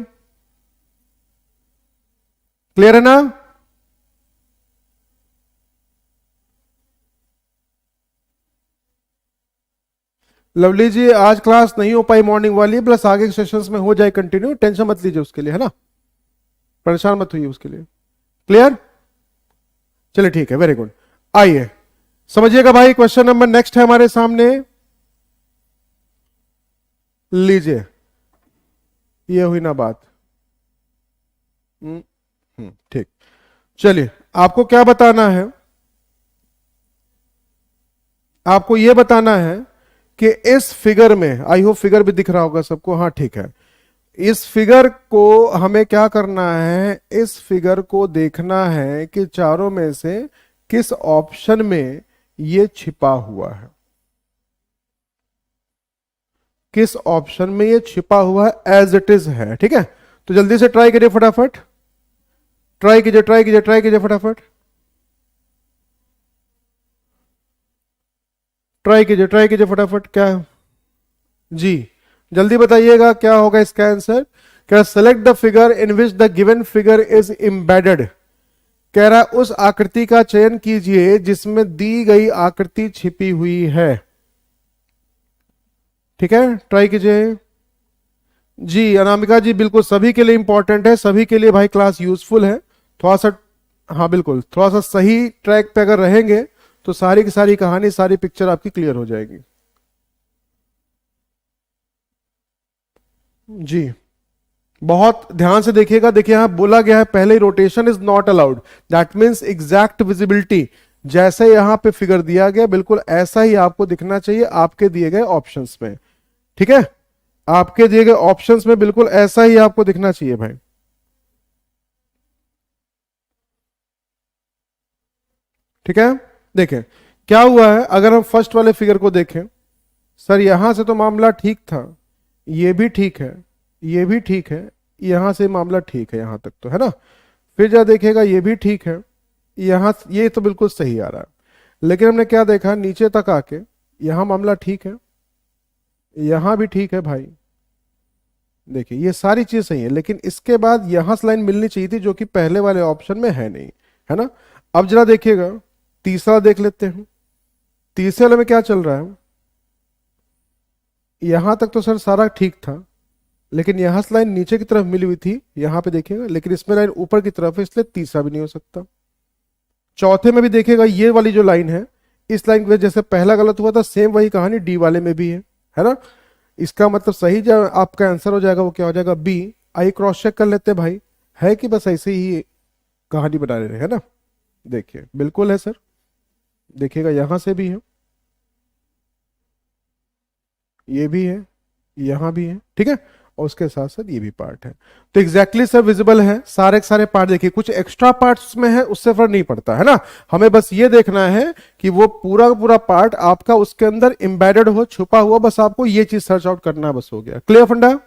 A: क्लियर है ना? लवली जी आज क्लास नहीं हो पाई मॉर्निंग वाली, प्लस आगे के सेशंस में हो जाए कंटिन्यू, टेंशन मत लीजिए उसके लिए, है ना, परेशान मत होइए उसके लिए। क्लियर? चलिए ठीक है, वेरी गुड। आइए समझिएगा भाई, क्वेश्चन नंबर नेक्स्ट है हमारे सामने, लीजिए, ये हुई ना बात। ठीक, चलिए आपको क्या बताना है, आपको यह बताना है कि इस फिगर में, आई होप फिगर भी दिख रहा होगा सबको, हाँ ठीक है, इस फिगर को हमें क्या करना है, इस फिगर को देखना है कि चारों में से किस ऑप्शन में ये छिपा हुआ है, किस ऑप्शन में ये छिपा हुआ है, एज इट इज है। ठीक है, तो जल्दी से ट्राई करिए फटाफट, ट्राई कीजिए, ट्राई कीजिए, ट्राई कीजिए फटाफट, ट्राई कीजिए, ट्राई कीजिए फटाफट। क्या जी, जल्दी बताइएगा क्या होगा इसका आंसर। क्या, select the figure in which the given figure is embedded, कह रहा उस आकृति का चयन कीजिए जिसमें दी गई आकृति छिपी हुई है। ठीक है, ट्राई कीजिए। जी अनामिका जी, बिल्कुल सभी के लिए इंपॉर्टेंट है, सभी के लिए भाई क्लास यूजफुल है, थोड़ा सा, हाँ बिल्कुल, थोड़ा सा सही ट्रैक पे अगर रहेंगे तो सारी की सारी कहानी, सारी पिक्चर आपकी क्लियर हो जाएगी। जी बहुत ध्यान से देखिएगा, देखिए यहां बोला गया है पहले ही, rotation is not allowed, that means exact visibility जैसे यहां पे फिगर दिया गया बिल्कुल ऐसा ही आपको दिखना चाहिए आपके दिए गए ऑप्शंस में। ठीक है, आपके दिए गए ऑप्शंस में बिल्कुल ऐसा ही आपको दिखना चाहिए भाई। ठीक है, देखें क्या हुआ है, अगर हम फर्स्ट वाले फिगर को देखें, सर यहां से तो मामला ठीक था, ये भी ठीक है, ये भी ठीक है, यहां से मामला ठीक है, यहां तक तो है ना, फिर जब देखेगा ये भी ठीक है, यहां ये तो बिल्कुल सही आ रहा है, लेकिन हमने क्या देखा नीचे तक आके, यहां मामला ठीक है, यहां भी ठीक है भाई, देखिए ये सारी चीज सही है, लेकिन इसके बाद यहां से लाइन मिलनी चाहिए थी जो कि पहले वाले ऑप्शन में है नहीं, है ना। अब जरा देखिएगा तीसरा देख लेते हैं, तीसरे वाले में क्या चल रहा है, यहां तक तो सर सारा ठीक था, लेकिन यहां से लाइन नीचे की तरफ मिली हुई थी, यहां पे देखिएगा, लेकिन इसमें लाइन ऊपर की तरफ है, इसलिए तीसरा भी नहीं हो सकता। चौथे में भी देखिएगा ये वाली जो लाइन है, इस लाइन की वजह जैसे पहला गलत हुआ था, सेम वही कहानी डी वाले में भी है ना। इसका मतलब सही जो आपका आंसर हो जाएगा वो क्या हो जाएगा, बी। आई क्रॉस चेक कर लेते हैं भाई, है कि बस ऐसे ही कहानी बना रहे हैं, है ना। देखिए बिल्कुल है सर, देखिएगा यहां से भी है, ये भी है, यहां भी है, ठीक है, और उसके साथ साथ ये भी पार्ट है, तो एग्जैक्टली सर विजिबल है सारे के सारे पार्ट। देखिए कुछ एक्स्ट्रा पार्ट्स में है उससे फर्क नहीं पड़ता, है ना, हमें बस ये देखना है कि वो पूरा का पूरा पार्ट आपका उसके अंदर एम्बेडेड हो, छुपा हुआ, बस आपको ये चीज सर्च आउट करना बस हो गया। क्लियर फंडा,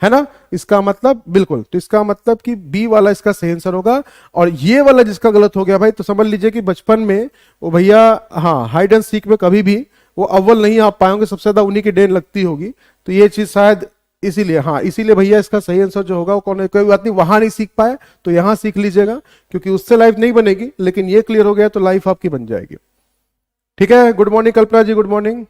A: है ना। इसका मतलब बिल्कुल, तो इसका मतलब कि बी वाला इसका सही आंसर होगा, और ये वाला जिसका गलत हो गया भाई, तो समझ लीजिए कि बचपन में वो भैया, हाँ हाइड एंड सीक में कभी भी वो अव्वल नहीं आप पाएंगे, सबसे ज्यादा उन्हीं की डेन लगती होगी, तो ये चीज शायद इसीलिए, हाँ इसीलिए भैया इसका सही आंसर जो होगा वो कौन, कोई बात नहीं, वहां नहीं सीख पाए तो यहां सीख लीजिएगा, क्योंकि उससे लाइफ नहीं बनेगी, लेकिन ये क्लियर हो गया तो लाइफ आपकी बन जाएगी। ठीक है, गुड मॉर्निंग कल्पना जी, गुड मॉर्निंग।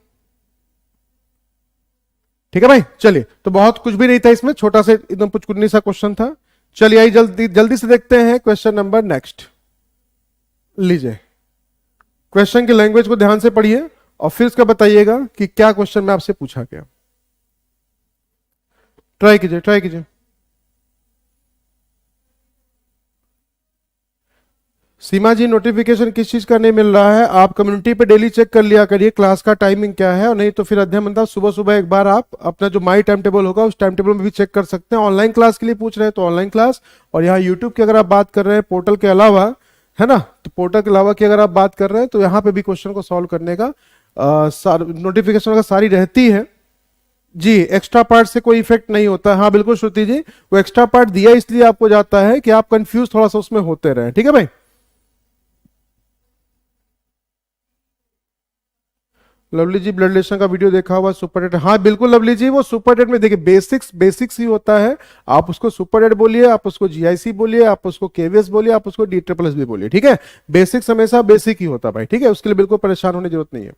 A: ठीक है भाई, चलिए, तो बहुत कुछ भी नहीं था इसमें, छोटा सा एकदम पुचकुन्नी सा क्वेश्चन था। चलिए आइए जल्दी जल्दी से देखते हैं क्वेश्चन नंबर नेक्स्ट। लीजिए क्वेश्चन की लैंग्वेज को ध्यान से पढ़िए और फिर उसका बताइएगा कि क्या क्वेश्चन में आपसे पूछा गया। ट्राई कीजिए, ट्राई कीजिए। सीमा जी, नोटिफिकेशन किस चीज का नहीं मिल रहा है? आप कम्युनिटी पे डेली चेक कर लिया करिए क्लास का टाइमिंग क्या है, और नहीं तो फिर अध्ययन मंडल सुबह सुबह एक बार आप अपना जो माई टाइम टेबल होगा उस टाइम टेबल में भी चेक कर सकते हैं। ऑनलाइन क्लास के लिए पूछ रहे हैं तो ऑनलाइन क्लास, और यहाँ यूट्यूब की अगर आप बात कर रहे हैं पोर्टल के अलावा, है ना, तो पोर्टल के अलावा की अगर आप बात कर रहे हैं तो यहाँ पे भी क्वेश्चन को सॉल्व करने का नोटिफिकेशन अगर सारी रहती है जी। एक्स्ट्रा पार्ट से कोई इफेक्ट नहीं होता। हाँ बिल्कुल श्रुति जी, वो एक्स्ट्रा पार्ट दिया इसलिए आपको जाता है कि आप कंफ्यूज थोड़ा सा उसमें होते रहे। ठीक है भाई। लवली जी, ब्लड रिलेशन का वीडियो देखा हुआ सुपर डेट? हाँ बिल्कुल लवली जी, वो सुपर डेट में देखिए बेसिक्स बेसिक्स ही होता है। आप उसको सुपर डेट बोलिए, आप उसको जीआईसी बोलिए, आप उसको केवीएस बोलिए, आप उसको डी ट्रिपल एस भी बोलिए। ठीक है, बेसिक्स हमेशा बेसिक ही होता है भाई। ठीक है, उसके लिए बिल्कुल परेशान होने की जरूरत नहीं है।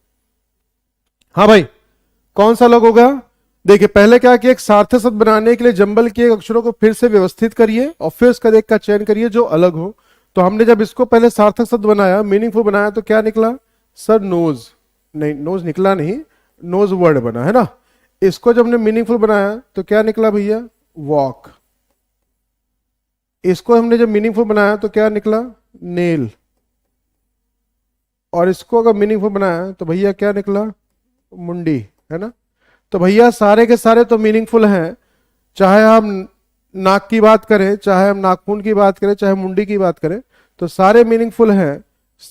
A: हाँ भाई, कौन सा अलग होगा? देखिए पहले क्या किया, एक सार्थक शब्द बनाने के लिए जंबल के अक्षरों को फिर से व्यवस्थित करिए और फिर उसका एक का चयन करिए जो अलग हो। तो हमने जब इसको पहले सार्थक शब्द बनाया, मीनिंगफुल बनाया, तो क्या निकला सर? नोज। नहीं, नोज निकला नहीं, नोज वर्ड बना, है ना। इसको जब हमने मीनिंगफुल बनाया तो क्या निकला भैया? वॉक। इसको हमने जब मीनिंगफुल बनाया तो क्या निकला? नेल। और इसको अगर मीनिंगफुल बनाया तो भैया क्या निकला? मुंडी, है ना। तो भैया सारे के सारे तो मीनिंगफुल हैं, चाहे हम नाक की बात करें, चाहे हम नाखून की बात करें, चाहे मुंडी की बात करें, तो सारे मीनिंगफुल हैं।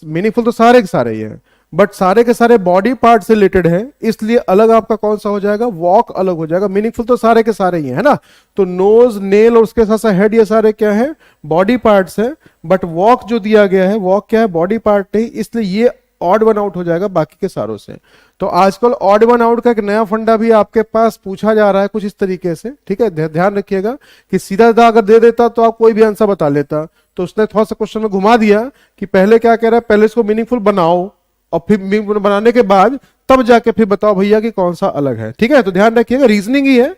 A: मीनिंगफुल तो सारे के सारे ही हैं, बट सारे के सारे बॉडी पार्ट से रिलेटेड है, इसलिए अलग आपका कौन सा हो जाएगा? वॉक अलग हो जाएगा। मीनिंगफुल तो सारे के सारे ही है ना। तो नोज, नेल और उसके साथ साथ हेड, ये सारे क्या है? बॉडी पार्ट्स है। बट वॉक जो दिया गया है, वॉक क्या है? बॉडी पार्ट नहीं, इसलिए ये ऑड वन आउट हो जाएगा बाकी के सारों से। तो आजकल ऑड वन आउट का एक नया फंडा भी आपके पास पूछा जा रहा है कुछ इस तरीके से। ठीक है, ध्यान रखिएगा कि सीधा सीधा अगर दे देता तो आप कोई भी आंसर बता लेता, तो उसने थोड़ा सा क्वेश्चन में घुमा दिया कि पहले क्या कह रहा है, पहले इसको मीनिंगफुल बनाओ और फिर मीनिंगफुल बनाने के बाद तब जाके फिर बताओ भैया कि कौन सा अलग है। ठीक है, तो ध्यान रखिएगा, रीजनिंग ही है।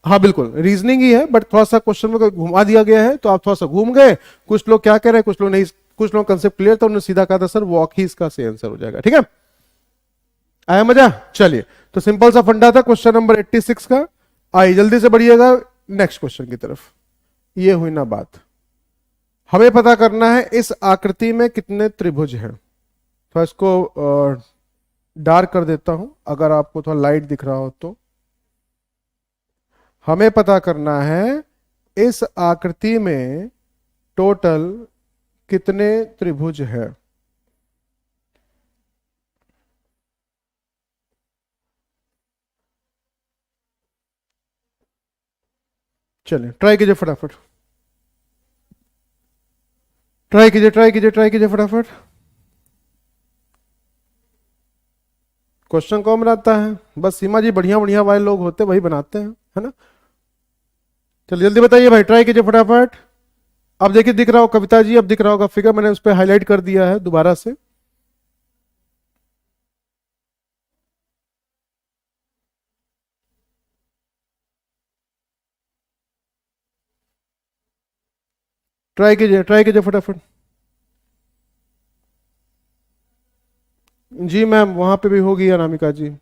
A: हाँ बिल्कुल रीजनिंग ही है, बट थोड़ा सा क्वेश्चन में घुमा दिया गया है तो आप थोड़ा सा घूम गए। कुछ लोग क्या कह रहे हैं, कुछ लोग नहीं, कुछ लोग कंसेप्ट क्लियर था, उन्होंने सीधा कहा था सर वॉक ही इसका सही आंसर हो जाएगा। ठीक है, आया मजा? चलिए, तो सिंपल सा फंडा था क्वेश्चन नंबर 86 का। आइए जल्दी से बढ़िएगा नेक्स्ट क्वेश्चन की तरफ। ये हुई ना बात, हमें पता करना है इस आकृति में कितने त्रिभुज हैं। तो इसको डार्क कर देता हूं अगर आपको थोड़ा लाइट दिख रहा हो तो। हमें पता करना है इस आकृति में टोटल कितने त्रिभुज है। चलिए ट्राई कीजिए फटाफट, ट्राई कीजिए, ट्राई कीजिए, ट्राई कीजिए फटाफट। क्वेश्चन कौन बनाता है? बस सीमा जी, बढ़िया बढ़िया वाले लोग होते वही बनाते हैं, है ना। चलिए जल्दी बताइए भाई, ट्राई कीजिए फटाफट। अब देखिए दिख रहा हो कविता जी, अब दिख रहा होगा फिगर, मैंने उस पर हाईलाइट कर दिया है दोबारा से। ट्राई कीजिए फटाफट। जी मैम, वहां पे भी होगी अनामिका जी।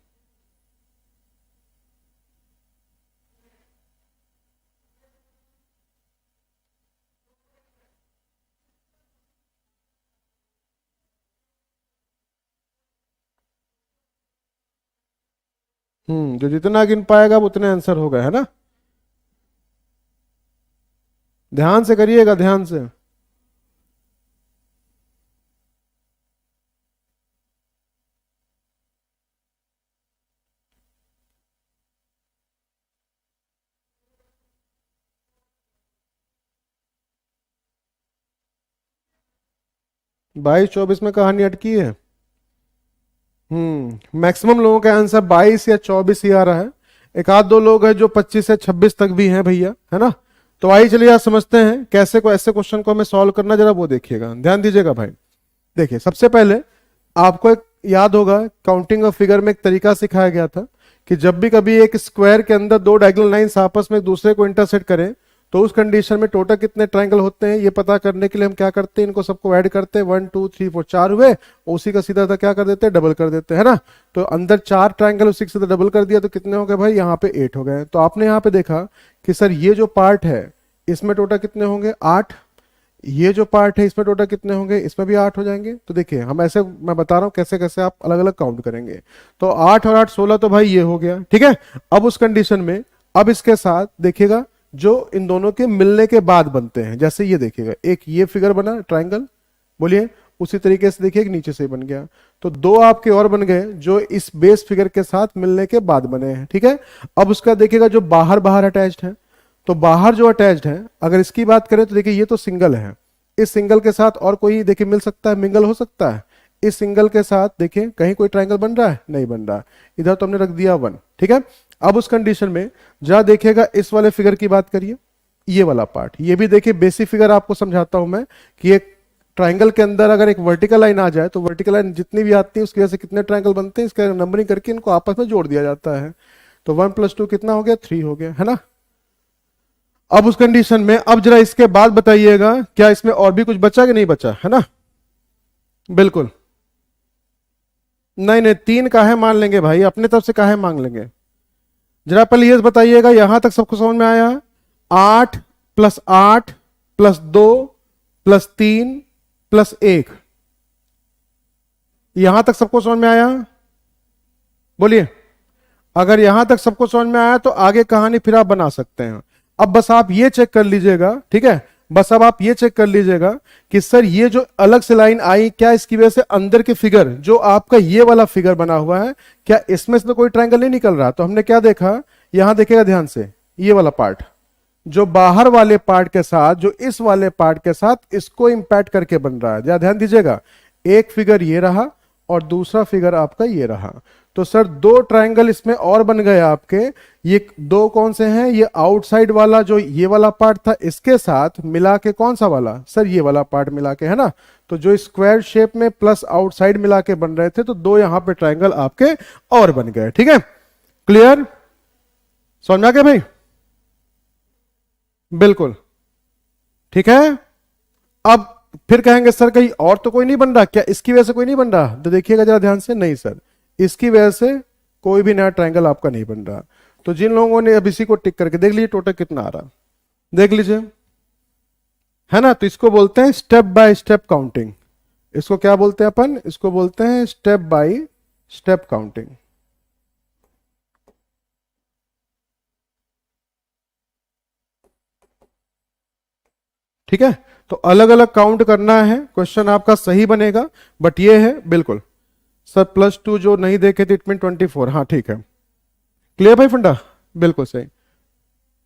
A: जो जितना गिन पाएगा वो उतने आंसर होगा, है ना। ध्यान से करिएगा, ध्यान से। बाईस चौबीस में कहानी अटकी है। मैक्सिमम लोगों का आंसर 22 या 24 ही आ रहा है। एक आध दो लोग हैं जो 25 से 26 तक भी हैं भैया, है ना। तो आइए चलिए आज समझते हैं कैसे को ऐसे क्वेश्चन को हमें सॉल्व करना, जरा वो देखिएगा, ध्यान दीजिएगा भाई। देखिए सबसे पहले आपको एक याद होगा काउंटिंग ऑफ फिगर में एक तरीका सिखाया गया था कि जब भी कभी एक स्क्वायर के अंदर दो डायगोनल लाइंस आपस में एक दूसरे को इंटरसेक्ट करें तो उस कंडीशन में टोटल कितने ट्रायंगल होते हैं ये पता करने के लिए हम क्या करते हैं, इनको सबको ऐड करते हैं, 1 2 3 4 4 हुए, उसी का सीधा सा क्या कर देते हैं, डबल कर देते हैं, है ना। तो अंदर 4 ट्रायंगल उसी के सीधा डबल कर दिया तो कितने हो गए भाई, यहाँ पे 8 हो गए। तो आपने यहाँ पे देखा कि सर ये जो पार्ट है इसमें टोटल कितने होंगे, 8, ये जो पार्ट है इसमें टोटल कितने होंगे, इसमें भी 8 हो जाएंगे। तो देखिए हम ऐसे, मैं बता रहा हूं कैसे कैसे आप अलग अलग काउंट करेंगे। तो 8 और 8 16, तो भाई ये हो गया, ठीक है। अब उस कंडीशन में अब इसके साथ देखिएगा जो इन दोनों के मिलने के बाद बनते हैं, जैसे ये देखिएगा एक ये फिगर बना ट्राइंगल, बोलिए, उसी तरीके से देखिए नीचे से बन गया। तो 2 आपके और बन गए जो इस बेस फिगर के साथ मिलने के बाद बने हैं, ठीक है। अब उसका देखिएगा जो बाहर बाहर अटैच्ड है, तो बाहर जो अटैच्ड है अगर इसकी बात करें तो देखिए ये तो सिंगल है, इस सिंगल के साथ और कोई देखिए मिल सकता है, मिंगल हो सकता है। इस सिंगल के साथ देखिए कहीं कोई ट्रायंगल बन रहा है, नहीं बन रहा, इधर तो हमने रख दिया 1, ठीक है। अब उस कंडीशन में जहां देखिएगा इस वाले फिगर की बात करिए, ये वाला पार्ट, ये भी देखिए बेसिक फिगर आपको समझाता हूं मैं कि एक ट्राइंगल के अंदर अगर एक वर्टिकल लाइन आ जाए तो वर्टिकल लाइन जितनी भी आती है उसकी वजह से कितने ट्राइंगल बनते हैं, इसका नंबरिंग करके इनको आपस में जोड़ दिया जाता है। तो 1 + 2 कितना हो गया, 3 हो गया, है ना। अब उस कंडीशन में अब जरा इसके बाद बताइएगा क्या इसमें और भी कुछ बचा कि नहीं बचा, है ना। बिल्कुल नहीं नहीं, 3 काहे मान लेंगे भाई, अपने तरफ से काहे मांग लेंगे। जरा पहले ये बताइएगा यहां तक सबको समझ में आया, 8 + 8 + 2 + 3 + 1, यहां तक सबको समझ में आया, बोलिए। अगर यहां तक सबको समझ में आया तो आगे कहानी फिर आप बना सकते हैं। अब बस आप ये चेक कर लीजिएगा, ठीक है, बस अब आप ये चेक कर लीजिएगा कि सर ये जो अलग से लाइन आई, क्या इसकी वजह से अंदर के फिगर जो आपका ये वाला फिगर बना हुआ है, क्या इसमें से तो कोई ट्रायंगल नहीं निकल रहा। तो हमने क्या देखा, यहां देखिएगा ध्यान से, ये वाला पार्ट जो बाहर वाले पार्ट के साथ जो इस वाले पार्ट के साथ इसको इंपैक्ट करके बन रहा है, जरा ध्यान दीजिएगा। एक फिगर ये रहा और दूसरा फिगर आपका ये रहा। तो सर 2 ट्रायंगल इसमें और बन गए आपके। ये 2 कौन से हैं, ये आउटसाइड वाला जो ये वाला पार्ट था इसके साथ मिला के कौन सा वाला, सर ये वाला पार्ट मिला के, है ना। तो जो स्क्वायर शेप में प्लस आउटसाइड मिला के बन रहे थे, तो 2 यहां पे ट्रायंगल आपके और बन गए, ठीक है। क्लियर, समझ में आ गया भाई, बिल्कुल, ठीक है। अब फिर कहेंगे सर कहीं और तो कोई नहीं बन रहा क्या, इसकी वजह से कोई नहीं बन रहा, तो देखिएगा जरा ध्यान से, नहीं सर इसकी वजह से कोई भी नया ट्रायंगल आपका नहीं बन रहा। तो जिन लोगों ने अब इसी को टिक करके देख लीजिए टोटल कितना आ रहा, देख लीजिए, है ना। तो इसको बोलते हैं स्टेप बाय स्टेप काउंटिंग। इसको क्या बोलते हैं अपन, इसको बोलते हैं स्टेप बाय स्टेप काउंटिंग। ठीक है, तो अलग अलग काउंट करना है, क्वेश्चन आपका सही बनेगा। बट ये है बिल्कुल सर +2 जो नहीं देखे थे इट मीन 24, हाँ ठीक है, क्लियर भाई फंडा, बिल्कुल सही।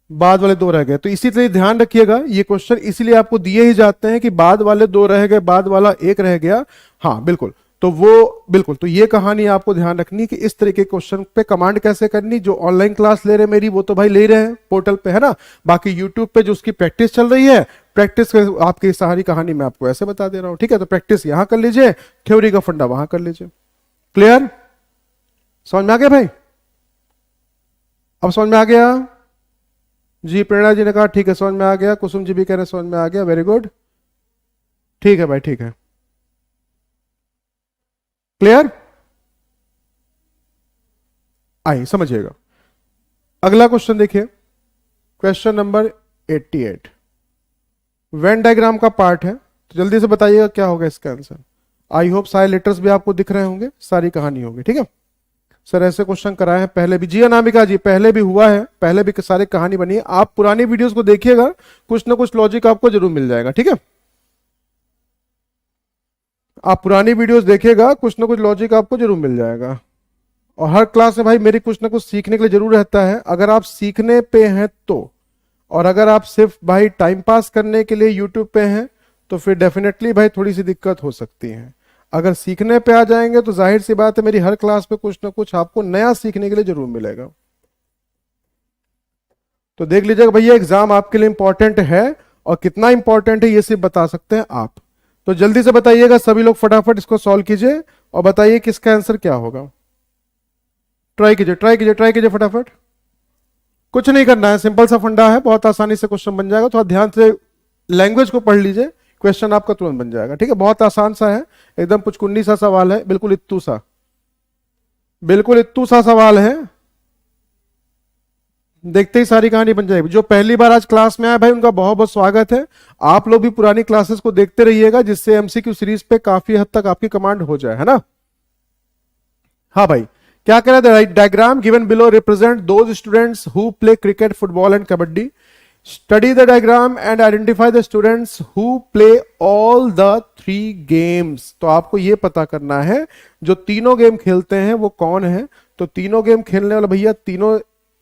A: बाद वाले 2 रह गए, तो इसी तरह ध्यान रखिएगा, ये क्वेश्चन इसीलिए आपको दिए ही जाते हैं कि बाद वाले 2 रह गए, बाद वाला 1 रह गया, हाँ बिल्कुल। तो वो बिल्कुल, तो ये कहानी आपको ध्यान रखनी कि इस तरह के क्वेश्चन पे कमांड कैसे करनी। जो ऑनलाइन क्लास ले रहे मेरी वो तो भाई ले रहे हैं पोर्टल पे, है ना। बाकी यूट्यूब पे जो उसकी प्रैक्टिस चल रही है, प्रैक्टिस आपकी सारी कहानी मैं आपको ऐसे बता दे रहा हूं, ठीक है। तो प्रैक्टिस यहां कर लीजिए, थ्योरी का फंडा वहां कर लीजिए। क्लियर, समझ में आ गया भाई, अब समझ में आ गया जी। प्रेरणा जी ने कहा ठीक है समझ में आ गया, कुसुम जी भी कह रहे समझ में आ गया, वेरी गुड, ठीक है भाई, ठीक है, क्लियर, आइए समझिएगा। अगला क्वेश्चन देखिए, क्वेश्चन नंबर 88 वेन डायग्राम का पार्ट है। तो जल्दी से बताइएगा क्या होगा इसका आंसर। आई होप सारे लेटर्स भी आपको दिख रहे होंगे, सारी कहानी होगी, ठीक है। सर ऐसे क्वेश्चन कराए हैं पहले भी, जी अनामिका जी, पहले भी हुआ है, पहले भी सारे कहानी बनी है। आप पुरानी वीडियोस को देखिएगा, कुछ ना कुछ लॉजिक आपको जरूर मिल जाएगा, ठीक है। आप पुरानी वीडियोस देखिएगा, कुछ ना कुछ लॉजिक आपको जरूर मिल जाएगा। और हर क्लास में भाई मेरी कुछ ना कुछ सीखने के लिए जरूर रहता है, अगर आप सीखने पे हैं तो। और अगर आप सिर्फ भाई टाइम पास करने के लिए यूट्यूब पे हैं तो फिर डेफिनेटली भाई थोड़ी सी दिक्कत हो सकती है। अगर सीखने पे आ जाएंगे तो जाहिर सी बात है मेरी हर क्लास पे कुछ ना कुछ आपको नया सीखने के लिए जरूर मिलेगा। तो देख लीजिएगा भैया, एग्जाम आपके लिए इंपॉर्टेंट है, और कितना इंपॉर्टेंट है ये सिर्फ बता सकते हैं आप। तो जल्दी से बताइएगा सभी लोग, फटाफट इसको सॉल्व कीजिए और बताइए कि इसका आंसर क्या होगा। ट्राई कीजिए, ट्राई कीजिए, ट्राई कीजिए फटाफट। कुछ नहीं करना है, सिंपल सा फंडा है, बहुत आसानी से क्वेश्चन बन जाएगा। थोड़ा ध्यान से लैंग्वेज को पढ़ लीजिए, क्वेश्चन आपका तुरंत बन जाएगा। ठीक है, बहुत आसान सा है, एकदम पुचकुंडी सा सवाल है, बिल्कुल इत्तू सा, बिल्कुल इत्तू सा सवाल है, देखते ही सारी कहानी बन जाएगी। जो पहली बार आज क्लास में आए भाई, उनका बहुत बहुत स्वागत है। आप लोग भी पुरानी क्लासेस को देखते रहिएगा, जिससे एमसीक्यू सीरीज पे काफी हद तक आपकी कमांड हो जाए, है ना। हाँ भाई, क्या कह रहे थे, diagram given below represent those students who play cricket, football and kabaddi. Study the diagram and identify the students who play all the 3 games. तो आपको यह पता करना है जो तीनों गेम खेलते हैं वो कौन है। तो तीनों गेम खेलने वाला भैया, तीनों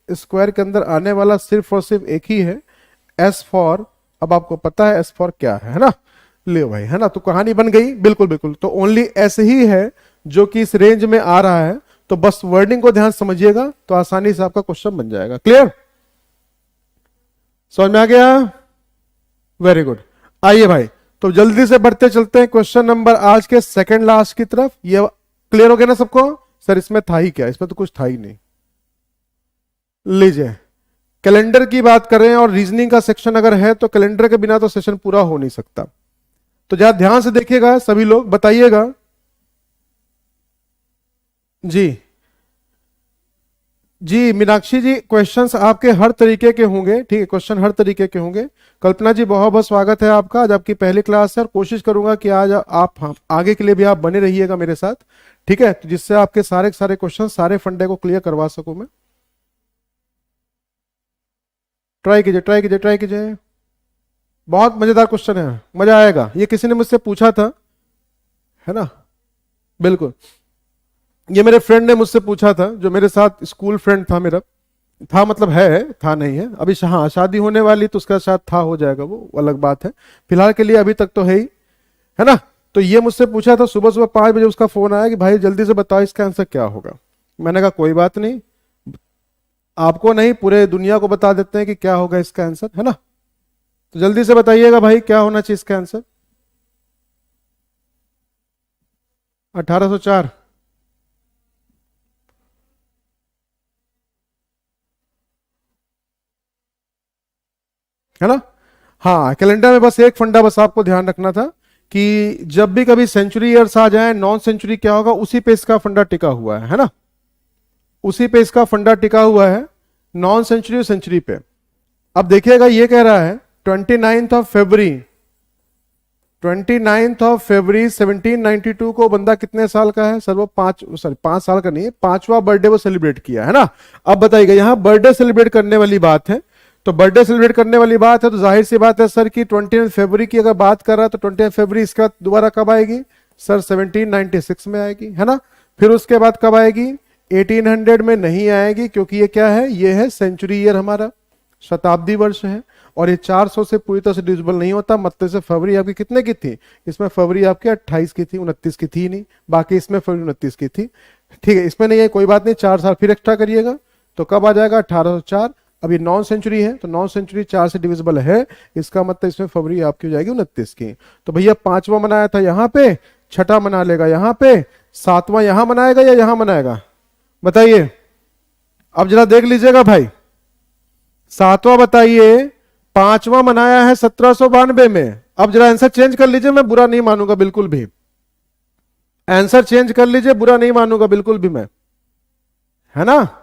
A: स्क्वायर के अंदर आने वाला सिर्फ और सिर्फ एक ही है, एस फॉर। अब आपको पता है एस फॉर क्या है ना, ले भाई, है ना। तो कहानी बन गई, बिल्कुल बिल्कुल। तो ओनली एस ही है जो कि इस रेंज में आ रहा है। तो बस वर्डिंग को ध्यान समझिएगा तो आसानी से आपका क्वेश्चन बन जाएगा। क्लियर, समझ में आ गया, वेरी गुड। आइए भाई, तो जल्दी से बढ़ते चलते हैं क्वेश्चन नंबर आज के सेकंड लास्ट की तरफ। ये क्लियर हो गया ना सबको? सर इसमें था ही क्या, इसमें तो कुछ था ही नहीं। लीजिए, कैलेंडर की बात करें और रीजनिंग का सेक्शन अगर है तो कैलेंडर के बिना तो सेशन पूरा हो नहीं सकता। तो जरा ध्यान से देखिएगा, सभी लोग बताइएगा जी। जी मीनाक्षी जी, क्वेश्चंस आपके हर तरीके के होंगे, ठीक है, क्वेश्चन हर तरीके के होंगे। कल्पना जी, बहुत बहुत स्वागत है आपका, आज आपकी पहली क्लास है और कोशिश करूंगा कि आज आप आगे के लिए भी आप बने रहिएगा मेरे साथ, ठीक है, तो जिससे आपके सारे सारे क्वेश्चन, सारे फंडे को क्लियर करवा सकूं मैं। ट्राई कीजिए, ट्राई कीजिए, ट्राई कीजिए, बहुत मजेदार क्वेश्चन है, मजा आएगा। ये किसी ने मुझसे पूछा था, है ना, बिल्कुल, ये मेरे फ्रेंड ने मुझसे पूछा था, जो मेरे साथ स्कूल फ्रेंड था मेरा, था मतलब है, था नहीं है अभी, हाँ शादी होने वाली तो उसका साथ था, हो जाएगा वो अलग बात है, फिलहाल के लिए अभी तक तो है ही, है ना। तो ये मुझसे पूछा था, सुबह सुबह 5 बजे उसका फोन आया कि भाई जल्दी से बताओ इसका आंसर क्या होगा। मैंने कहा कोई बात नहीं, आपको नहीं पूरे दुनिया को बता देते हैं कि क्या होगा इसका आंसर, है ना। तो जल्दी से बताइएगा भाई क्या होना चाहिए इसका आंसर। 1804, है ना। हाँ, कैलेंडर में बस एक फंडा बस आपको ध्यान रखना था कि जब भी कभी सेंचुरी ईयर्स आ जाए, नॉन सेंचुरी क्या होगा, उसी पे इसका फंडा टिका हुआ है ना, उसी पे इसका फंडा टिका हुआ है, नॉन सेंचुरी और सेंचुरी पे। अब देखिएगा, ये कह रहा है 29 ऑफ फरवरी 1792 को बंदा कितने साल का है? सर वो 5 साल का नहीं है, 5वां बर्थडे वो सेलिब्रेट किया, है ना। अब बताइएगा, यहां बर्थडे सेलिब्रेट करने वाली बात है, तो बर्थडे सेलिब्रेट करने वाली बात है तो जाहिर सी बात है सर कि 29 फरवरी की अगर बात कर रहा है तो 29 फरवरी इसका दोबारा कब आएगी सर? 1796 में आएगी, है ना। फिर उसके बाद कब आएगी? 1800 में नहीं आएगी, क्योंकि ये क्या है, ये है सेंचुरी ईयर, हमारा शताब्दी वर्ष है, और ये 400 से पूरी तरह से डिविजिबल नहीं होता। मतलब से फरवरी आपकी कितने की थी? इसमें फरवरी आपकी 28 की थी, 29 की थी नहीं, बाकी इसमें फरवरी 29 की थी, ठीक है। इसमें नहीं है, कोई बात नहीं, 4 साल फिर एक्स्ट्रा करिएगा तो कब आ जाएगा? 1804। अब ये नॉन सेंचुरी है तो नॉन सेंचुरी 4 से डिविजिबल है, इसका मतलब इसमें फरवरी आपकी हो जाएगी 29 की। तो भैया 5वां मनाया था यहाँ पे, 6ठा मना लेगा यहाँ पे, 7वां यहां मनाएगा या यहां मनाएगा, बताइए। अब जरा देख लीजिएगा भाई, 7वां बताइए, 5वां मनाया है 1792 में। अब जरा आंसर चेंज कर लीजिए, मैं बुरा नहीं मानूंगा बिल्कुल भी, आंसर चेंज कर लीजिए, बुरा नहीं मानूंगा बिल्कुल भी मैं, है ना।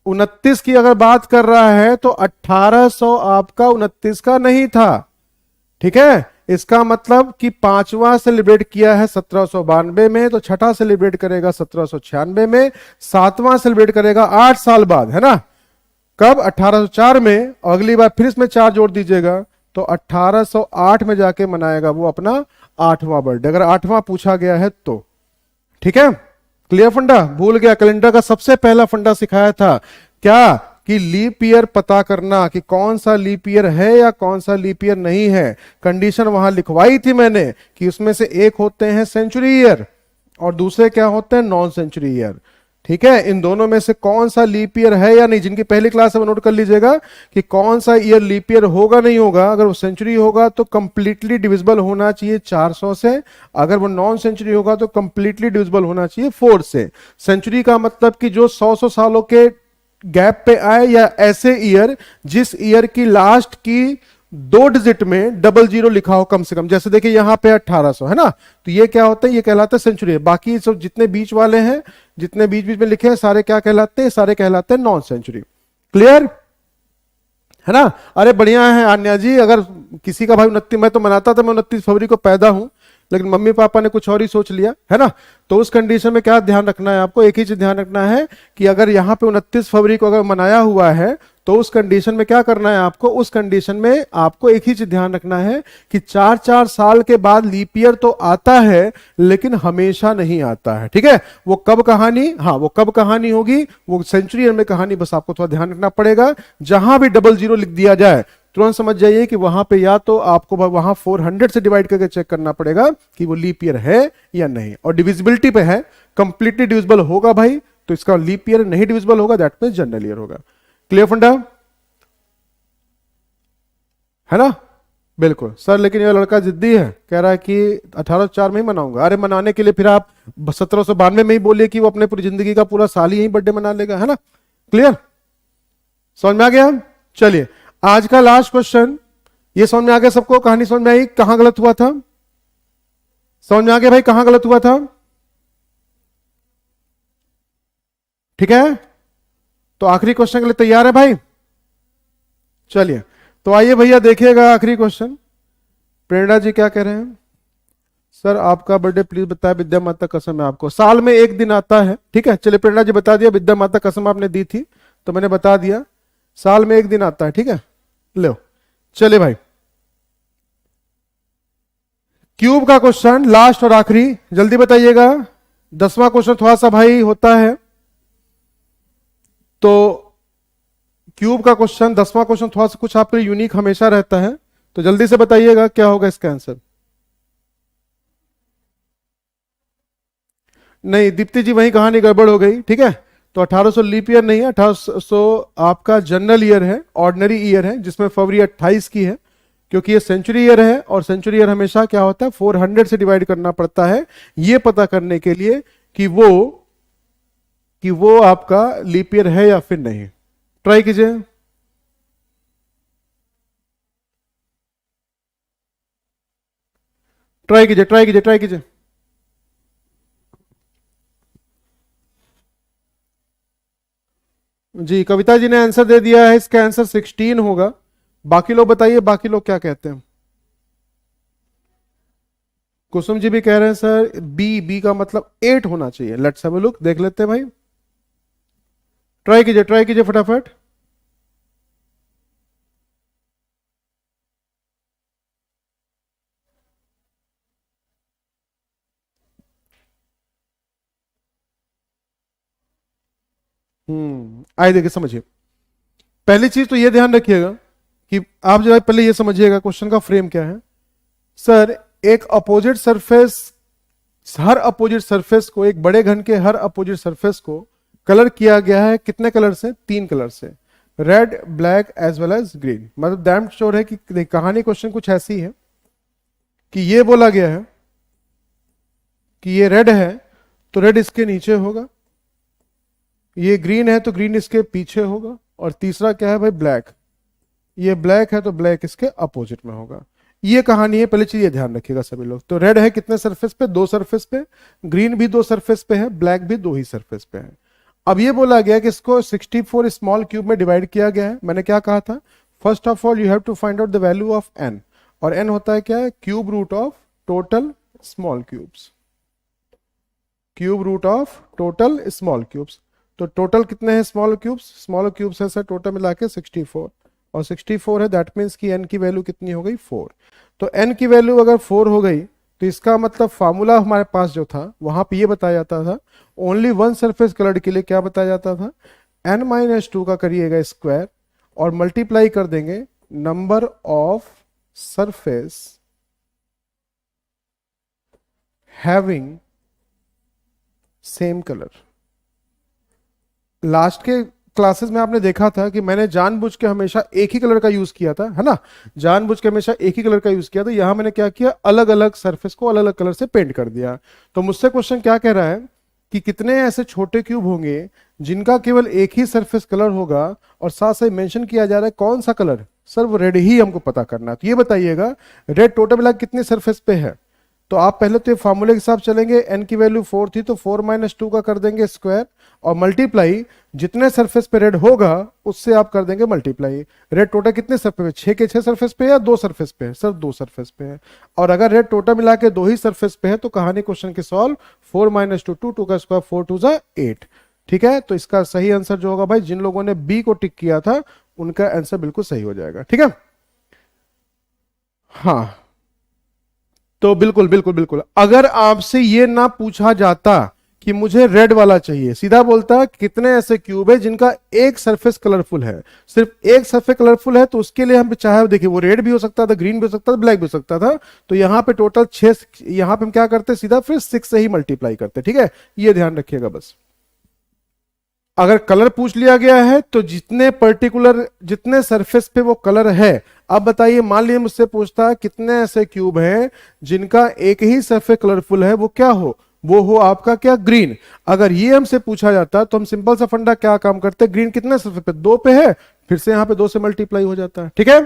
A: 29 की अगर बात कर रहा है तो 1800 आपका 29 का नहीं था, ठीक है। इसका मतलब कि 5वां सेलिब्रेट किया है 1792 में, तो 6ठा सेलिब्रेट करेगा 1796 में, 7वां सेलिब्रेट करेगा 8 साल बाद, है ना। कब? 1804 में। अगली बार फिर इसमें 4 जोड़ दीजिएगा तो 1808 में जाके मनाएगा वो अपना 8वां बर्थडे, अगर 8वां पूछा गया है तो, ठीक है। क्लियर फंडा? भूल गया, कैलेंडर का सबसे पहला फंडा सिखाया था क्या, कि लीप ईयर पता करना, कि कौन सा लीप ईयर है या कौन सा लीप ईयर नहीं है। कंडीशन वहां लिखवाई थी मैंने कि उसमें से एक होते हैं सेंचुरी ईयर और दूसरे क्या होते हैं? नॉन सेंचुरी ईयर, ठीक है। इन दोनों में से कौन सा लीप ईयर है या नहीं, जिनकी पहली क्लास है वो नोट कर लीजिएगा कि कौन सा ईयर लीप ईयर होगा नहीं होगा। अगर वो सेंचुरी होगा तो कंप्लीटली डिविजिबल होना चाहिए 400 से, अगर वो नॉन सेंचुरी होगा तो कंप्लीटली डिविजिबल होना चाहिए 4 से। सेंचुरी का मतलब कि जो 100 सालों के गैप पे आए, या ऐसे ईयर जिस ईयर की लास्ट की 2 डिजिट में डबल जीरो लिखा हो कम से कम। जैसे देखिए यहां पे 1800 है ना, तो ये क्या होता है, ये कहलाता है सेंचुरी। बाकी सब जितने बीच वाले हैं, जितने बीच बीच में लिखे हैं, सारे क्या कहलाते हैं, सारे कहलाते हैं नॉन सेंचुरी। क्लियर है ना। अरे बढ़िया है आन्या जी। अगर किसी का भाई 29, मैं तो मनाता था मैं 29 फरवरी को पैदा हूं, लेकिन मम्मी पापा ने कुछ और ही सोच लिया है ना, तो उस कंडीशन में क्या ध्यान रखना है आपको, एक ही चीज ध्यान रखना है कि अगर यहां पे 29 फरवरी को अगर मनाया हुआ है, तो उस कंडीशन में क्या करना है आपको, उस कंडीशन में आपको एक ही चीज ध्यान रखना है कि 4-4 साल के बाद लीप ईयर तो आता है, लेकिन हमेशा नहीं आता है। ठीक है, वो कब कहानी, हाँ वो कब कहानी होगी, वो सेंचुरी ईयर में कहानी, बस आपको थोड़ा ध्यान रखना पड़ेगा। जहां भी डबल जीरो लिख दिया जाए, तुरंत समझ जाइए कि वहां पे या तो आपको वहां 400 से डिवाइड करके चेक करना पड़ेगा कि वो लीप ईयर है या नहीं, और डिविजिबिलिटी पे है, कंप्लीटली डिविजिबल होगा भाई तो इसका लीप ईयर, नहीं डिविजिबल होगा दैट मींस जनरल ईयर होगा। क्लियर फंडा है ना। बिल्कुल सर, लेकिन ये लड़का जिद्दी है, कह रहा है कि 1804 में ही मनाऊंगा। अरे मनाने के लिए फिर आप 1792 में ही बोलिए कि वो अपने पूरी जिंदगी का पूरा साल ही बर्थडे मना लेगा, है ना। क्लियर, समझ में आ गया। चलिए आज का लास्ट क्वेश्चन, ये समझ में आ गया सबको, कहानी समझ में आई, कहां गलत हुआ था, समझ में आ गया भाई कहां गलत हुआ था। ठीक है, तो आखिरी क्वेश्चन के लिए तैयार है भाई। चलिए तो आइए भैया देखिएगा आखिरी क्वेश्चन। प्रेरणा जी क्या कह रहे हैं, सर आपका बर्थडे प्लीज बताएं, विद्या माता कसम है आपको साल में एक दिन आता है। ठीक है, चलिए प्रेरणा जी बता दिया, विद्या माता कसम आपने दी थी तो मैंने बता दिया, साल में एक दिन आता है। ठीक है, लो चलिए भाई क्यूब का क्वेश्चन लास्ट और आखिरी, जल्दी बताइएगा। 10वां क्वेश्चन थोड़ा सा भाई होता है, तो क्यूब का क्वेश्चन 10वां क्वेश्चन थोड़ा सा कुछ आपके लिए यूनिक हमेशा रहता है, तो जल्दी से बताइएगा क्या होगा इसका आंसर। नहीं दीप्ति जी वही कहानी गड़बड़ हो गई। ठीक है, तो 1800 लीप ईयर नहीं है, 1800 आपका जनरल ईयर है, ऑर्डिनरी ईयर है, जिसमें फरवरी 28 की है, क्योंकि ये सेंचुरी ईयर है, और सेंचुरी ईयर हमेशा क्या होता है 400 से डिवाइड करना पड़ता है, ये पता करने के लिए कि वो आपका लीप ईयर है या फिर नहीं। ट्राई कीजिए। ट्राई कीजिए, ट्राई कीजिए, ट्राई कीजिए। जी कविता जी ने आंसर दे दिया है, इसका आंसर 16 होगा। बाकी लोग बताइए, बाकी लोग क्या कहते हैं। कुसुम जी भी कह रहे हैं सर बी का मतलब 8 होना चाहिए। लेट्स हैव अ लुक, देख लेते हैं भाई। ट्राई कीजिए फटाफट। आइए देखिए समझिए। पहली चीज तो ये ध्यान रखिएगा कि आप जो है पहले ये समझिएगा क्वेश्चन का फ्रेम क्या है। सर एक अपोजिट सरफेस, हर अपोजिट सरफेस को, एक बड़े घन के हर अपोजिट सरफेस को कलर किया गया है कितने कलर से, 3 कलर से, red black as well as green. मतलब डैम श्योर है कि कहानी क्वेश्चन कुछ ऐसी है कि ये बोला गया है कि ये रेड है तो रेड इसके नीचे होगा, ये ग्रीन है तो ग्रीन इसके पीछे होगा, और तीसरा क्या है भाई ब्लैक, ये ब्लैक है तो ब्लैक इसके अपोजिट में होगा। ये कहानी है, पहले चीज ये ध्यान रखिएगा सभी लोग। तो रेड है कितने सरफेस पे, 2 सरफेस पे, ग्रीन भी 2 सरफेस पे है, ब्लैक भी 2 ही सरफेस पे है। अब ये बोला गया कि इसको 64 स्मॉल क्यूब में डिवाइड किया गया है। मैंने क्या कहा था, first of all you have to find out the value of N, और एन होता है क्या है, cube root of total small cubes, cube root of total small cubes. तो टोटल कितने हैं स्मॉल क्यूब्स है सर टोटल मिला के 64, और 64 है, दैट मीन्स कि n की वैल्यू कितनी हो गई 4। तो n की वैल्यू अगर 4 हो गई तो इसका मतलब फार्मूला हमारे पास जो था वहां पे ये बताया जाता था, ओनली 1 सरफेस कलर्ड के लिए क्या बताया जाता था, n-2 का करिएगा स्क्वायर और मल्टीप्लाई कर देंगे number of surface having same colour. Last के क्लासेस में आपने देखा था कि मैंने जानबूझ के हमेशा एक ही कलर का यूज किया था, है ना, जानबूझ के हमेशा एक ही कलर का यूज किया था। यहां मैंने क्या किया, अलग अलग सरफेस को अलग अलग कलर से पेंट कर दिया। तो मुझसे क्वेश्चन क्या कह रहा है कि कितने ऐसे छोटे क्यूब होंगे जिनका केवल एक ही सरफेस कलर होगा, और साथ साथ मेंशन किया जा रहा है कौन सा कलर, सर वो रेड ही हमको पता करना है। तो ये बताइएगा रेड टोटल मिला कितने सरफेस पे है। तो आप पहले तो ये फार्मूले के हिसाब चलेंगे, एन की वैल्यू 4 थी तो 4 माइनस 2 का कर देंगे स्क्वायर, और मल्टीप्लाई जितने सरफेस पे रेड होगा उससे आप कर देंगे मल्टीप्लाई। रेड टोटल कितने सरफेस पे, 6 के 6 सरफेस पे या 2 सरफेस पे है, सर 2 सरफेस पे है। और अगर रेड टोटल मिला के 2 ही सरफेस पे है तो कहानी क्वेश्चन की सॉल्व, 4 माइनस 2 2 का स्क्वायर 4 2 जा 8। ठीक है, तो इसका सही आंसर जो होगा भाई, जिन लोगों ने बी को टिक किया था उनका आंसर बिल्कुल सही हो जाएगा। ठीक है, हाँ तो बिल्कुल बिल्कुल बिल्कुल, अगर आपसे ये ना पूछा जाता कि मुझे रेड वाला चाहिए, सीधा बोलता कितने ऐसे क्यूब है जिनका एक सरफेस कलरफुल है, सिर्फ एक सरफेस कलरफुल है, तो उसके लिए हम चाहे देखिए वो रेड भी हो सकता था, ग्रीन भी हो सकता था, ब्लैक भी हो सकता था। तो यहां पे टोटल 6, यहां पे हम क्या करते सीधा फिर 6 से ही मल्टीप्लाई करते। ठीक है, ये ध्यान रखिएगा बस। अगर कलर पूछ लिया गया है तो जितने पर्टिकुलर जितने सरफेस पे वो कलर है, अब बताइए मान लीजिए मुझसे पूछता है कितने ऐसे क्यूब हैं जिनका एक ही सरफेस कलरफुल है, वो क्या हो, वो हो आपका क्या, ग्रीन। अगर ये हमसे पूछा जाता तो हम सिंपल सा फंडा क्या काम करते, ग्रीन कितने सरफेस पे, 2 पे है, फिर से यहां पे 2 से मल्टीप्लाई हो जाता है। ठीक है,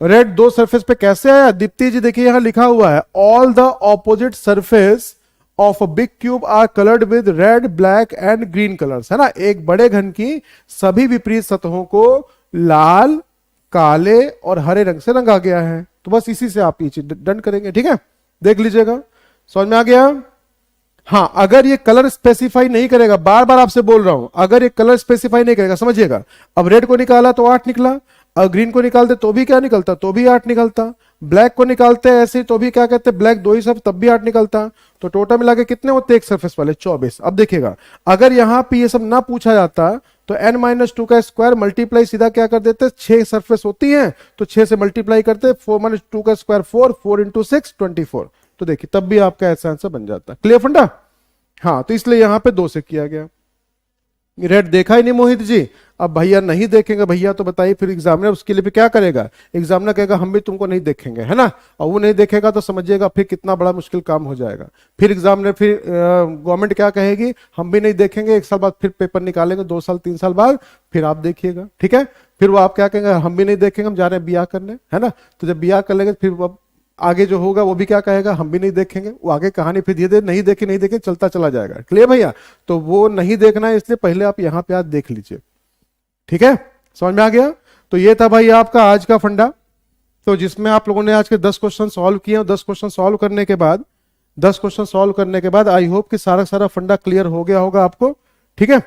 A: रेड 2 सरफेस पे कैसे आया, दीप्ति जी देखिए यहां लिखा हुआ है all the opposite surface of a big cube are coloured with red black and green colours, है ना। एक बड़े घन की सभी विपरीत सतहों को लाल, काले और हरे रंग से रंगा गया है। तो बस इसी से आप ये चीज डन करेंगे। ठीक है, देख लीजिएगा, समझ में आ गया। हाँ, अगर ये कलर स्पेसिफाई नहीं करेगा, बार बार आपसे बोल रहा हूं, अगर ये कलर स्पेसिफाई नहीं करेगा, समझिएगा, अब रेड को निकाला तो 8 निकला, और ग्रीन को निकालते तो भी क्या निकलता, तो भी 8 निकलता, ब्लैक को निकालते हैं ऐसे तो भी क्या कहते हैं, ब्लैक 2 ही सब तब भी 8 निकलता। तो टोटल मिला के कितने होते एक सरफेस वाले, 24। अब देखिएगा अगर यहां पे ये सब ना पूछा जाता तो n माइनस 2 का स्क्वायर मल्टीप्लाई सीधा क्या कर देते, 6 सरफेस होती हैं तो 6 से मल्टीप्लाई करते, 4 माइनस 2 का स्क्वायर 4, 4 इंटू 6 24। तो देखिए तब भी आपका ऐसा आंसर बन जाता। क्लियर फंडा। हाँ, तो इसलिए यहां पे 2 से किया गया। रेड देखा ही नहीं मोहित जी, अब भैया नहीं देखेंगे भैया तो बताइए फिर एग्जामिनर उसके लिए भी क्या करेगा, एग्जामिनर कहेगा हम भी तुमको नहीं देखेंगे, है ना। और वो नहीं देखेगा तो समझिएगा फिर कितना बड़ा मुश्किल काम हो जाएगा। फिर एग्जामिनर, फिर गवर्नमेंट क्या कहेगी, हम भी नहीं देखेंगे, 1 साल बाद फिर पेपर निकालेंगे, 2 साल 3 साल बाद फिर आप देखिएगा। ठीक है, फिर वो आप क्या कहेंगे, हम भी नहीं देखेंगे, हम जा रहे हैं बिया करने, है ना। तो जब बिया कर लेंगे फिर आगे जो होगा वो भी क्या कहेगा, हम भी नहीं देखेंगे। वो आगे कहानी फिर धीरे धीरे नहीं देखे चलता चला जाएगा। क्लियर भैया, तो वो नहीं देखना है, इसलिए पहले आप यहां पे आज देख लीजिए। ठीक है, समझ में आ गया। तो ये था भाई आपका आज का फंडा, तो जिसमें आप लोगों ने आज के 10 क्वेश्चन सॉल्व किए, और 10 क्वेश्चन सॉल्व करने के बाद 10 क्वेश्चन सॉल्व करने के बाद आई होप कि सारा फंडा क्लियर हो गया होगा आपको। ठीक है।